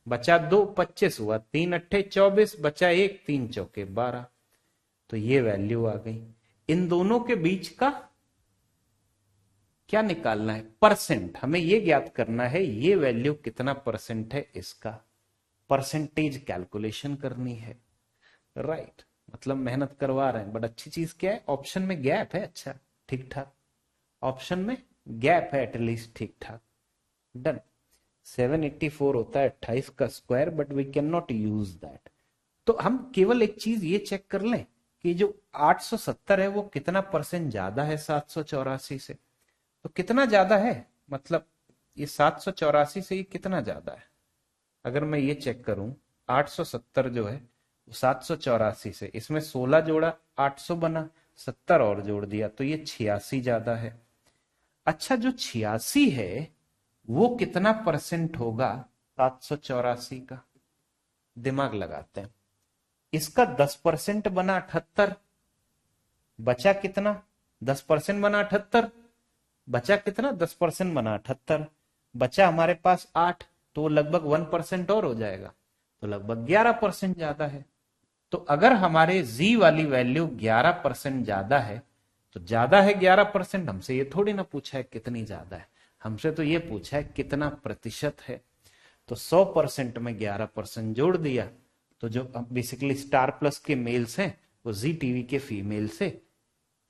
[SPEAKER 1] बचा 2 25 हुआ, 3 अट्ठे 24 बचा 1, 3 चौके 12। तो ये वैल्यू आ गई। इन दोनों के बीच का क्या निकालना है? परसेंट। हमें ये ज्ञात करना है ये वैल्यू कितना परसेंट है, इसका परसेंटेज कैलकुलेशन करनी है, राइट। मतलब मेहनत करवा रहे हैं, बट अच्छी चीज क्या है, ऑप्शन में गैप है, अच्छा ठीक ठाक, ऑप्शन में गैप है एटलीस्ट ठीक ठाक। डन। 784 होता है 28 का square, but we can not use that. तो हम केवल एक चीज ये चेक कर लें कि जो 870 है वो कितना परसेंट ज्यादा है 784 से। तो कितना ज्यादा है, मतलब ये 784 से ये कितना ज्यादा है? अगर मैं ये चेक करूं, 870 जो है 784 से, इसमें 16 जोड़ा 800 बना, 70 और जोड़ दिया तो ये 86 ज्यादा है। अच्छा, जो 86 है वो कितना परसेंट होगा 784 का? दिमाग लगाते हैं। इसका 10% बना 78, बचा कितना? 10% बना 78, बचा कितना? 10% बना 78, बचा हमारे पास 8, तो लगभग 1% और हो जाएगा, तो लगभग 11% ज्यादा है। तो अगर हमारे जी वाली वैल्यू 11% ज्यादा है, तो ज्यादा है 11%, हमसे ये थोड़ी ना पूछा है कितनी ज्यादा है, हमसे तो ये पूछा है कितना प्रतिशत है। तो 100% में 11% जोड़ दिया, तो जो बेसिकली स्टार प्लस के मेल्स हैं वो जी टीवी के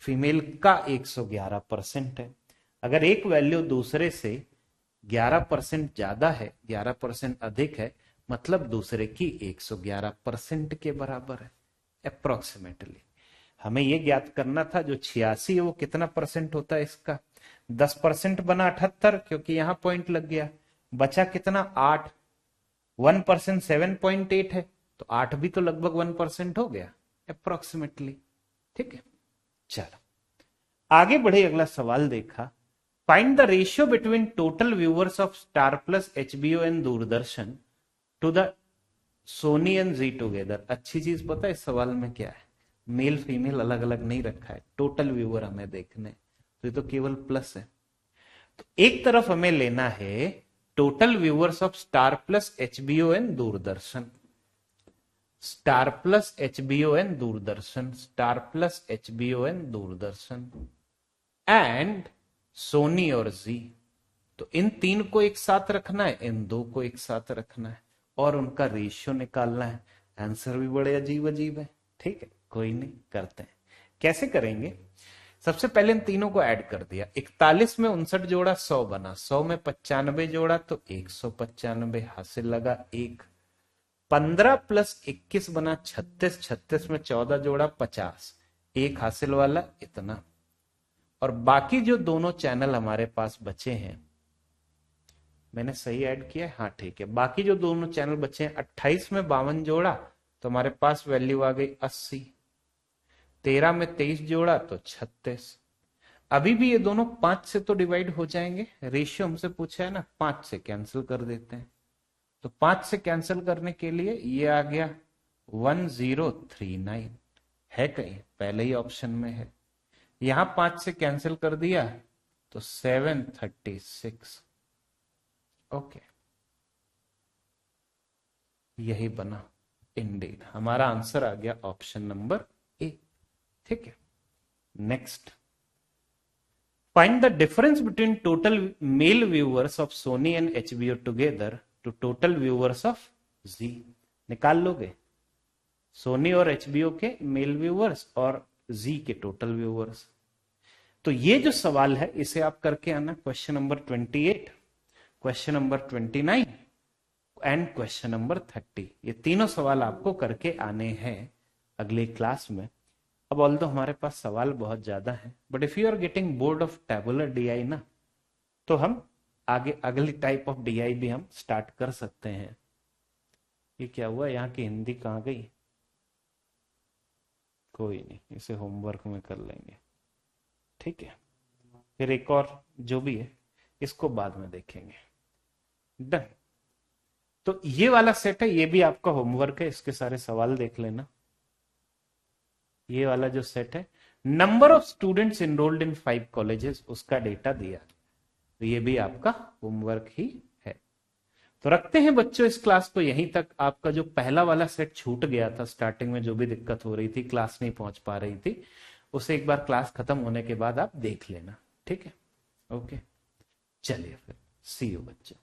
[SPEAKER 1] फीमेल का 111% है। अगर एक वैल्यू दूसरे से 11% ज्यादा है, 11% अधिक है, मतलब दूसरे की 111% के बराबर है अप्रोक्सीमेटली। हमें यह ज्ञात करना था जो 86 है वो कितना परसेंट होता है इसका। 10% बना 78, क्योंकि यहां पॉइंट लग गया, बचा कितना? 8, 1% 7.8 है, तो 8 भी तो लगभग 1% हो गया अप्रोक्सीमेटली। ठीक है, चलो आगे बढ़े, अगला सवाल देखा, find the ratio between total viewers of Star Plus, HBO and Doordarshan to the Sony and Zee together. अच्छी चीज पता है इस सवाल में क्या है, मेल फीमेल अलग अलग नहीं रखा है, टोटल व्यूअर हमें देखने, तो ये तो केवल प्लस है। तो एक तरफ हमें लेना है total viewers of Star Plus, HBO and Doordarshan, star Plus HBO and Doordarshan, star Plus HBO and Doordarshan and Soni और जी। तो इन तीन को एक साथ रखना है, इन दो को एक साथ रखना है और उनका रेशियो निकालना है। आंसर भी बड़े अजीब अजीब है। ठीक है, कोई नहीं, करते हैं। कैसे करेंगे, सबसे पहले इन तीनों को ऐड कर दिया, 41 में 59 जोड़ा 100 बना, 100 में 95 जोड़ा तो 195 हासिल लगा 1। 15 प्लस 21 बना 36, 36 में 14 जोड़ा 50, 1 हासिल वाला इतना। और बाकी जो दोनों चैनल हमारे पास बचे हैं, मैंने सही ऐड किया है, हाँ ठीक है, बाकी जो दोनों चैनल बचे हैं 28 में 52 जोड़ा तो हमारे पास वैल्यू आ गई 80, 13 में 23 जोड़ा तो 36। अभी भी ये दोनों 5 से तो डिवाइड हो जाएंगे, रेशियो हमसे पूछा है ना, 5 से कैंसिल कर देते हैं। तो 5 से कैंसिल करने के लिए ये आ गया 1039 है, कहीं पहले ही ऑप्शन में है। यहां 5 से कैंसिल कर दिया तो 736। ओके, यही बना, इंडीड हमारा आंसर आ गया ऑप्शन नंबर ए। ठीक है, next, find the difference between total male viewers of Sony and HBO together to total viewers of Zee. निकाल लोगे सोनी और एचबीओ के मेल व्यूअर्स और जी के टोटल व्यूअर्स। तो ये जो सवाल है इसे आप करके आना, question number 28, question number 29 and question number 30। ये तीनों सवाल आपको करके आने हैं अगले क्लास में। अब ऑल्दो हमारे पास सवाल बहुत ज्यादा है, but if you are getting bored of tabular DI ना, तो हम आगे अगली टाइप ऑफ डीआई भी हम स्टार्ट कर सकते हैं। ये क्या हुआ, यहाँ की हिंदी कहाँ गई, कोई नहीं, इसे होमवर्क में कर लेंगे। ठीक है, फिर एक और जो भी है इसको बाद में देखेंगे। डन। तो ये वाला सेट है, ये भी आपका होमवर्क है, इसके सारे सवाल देख लेना। ये वाला जो सेट है, number of students enrolled in 5 colleges, उसका डेटा दिया, तो ये भी आपका होमवर्क ही है। तो रखते हैं बच्चों इस क्लास को यहीं तक। आपका जो पहला वाला सेट छूट गया था, स्टार्टिंग में जो भी दिक्कत हो रही थी, क्लास नहीं पहुंच पा रही थी, उसे एक बार क्लास खत्म होने के बाद आप देख लेना। ठीक है, ओके, चलिए फिर सी यू बच्चों।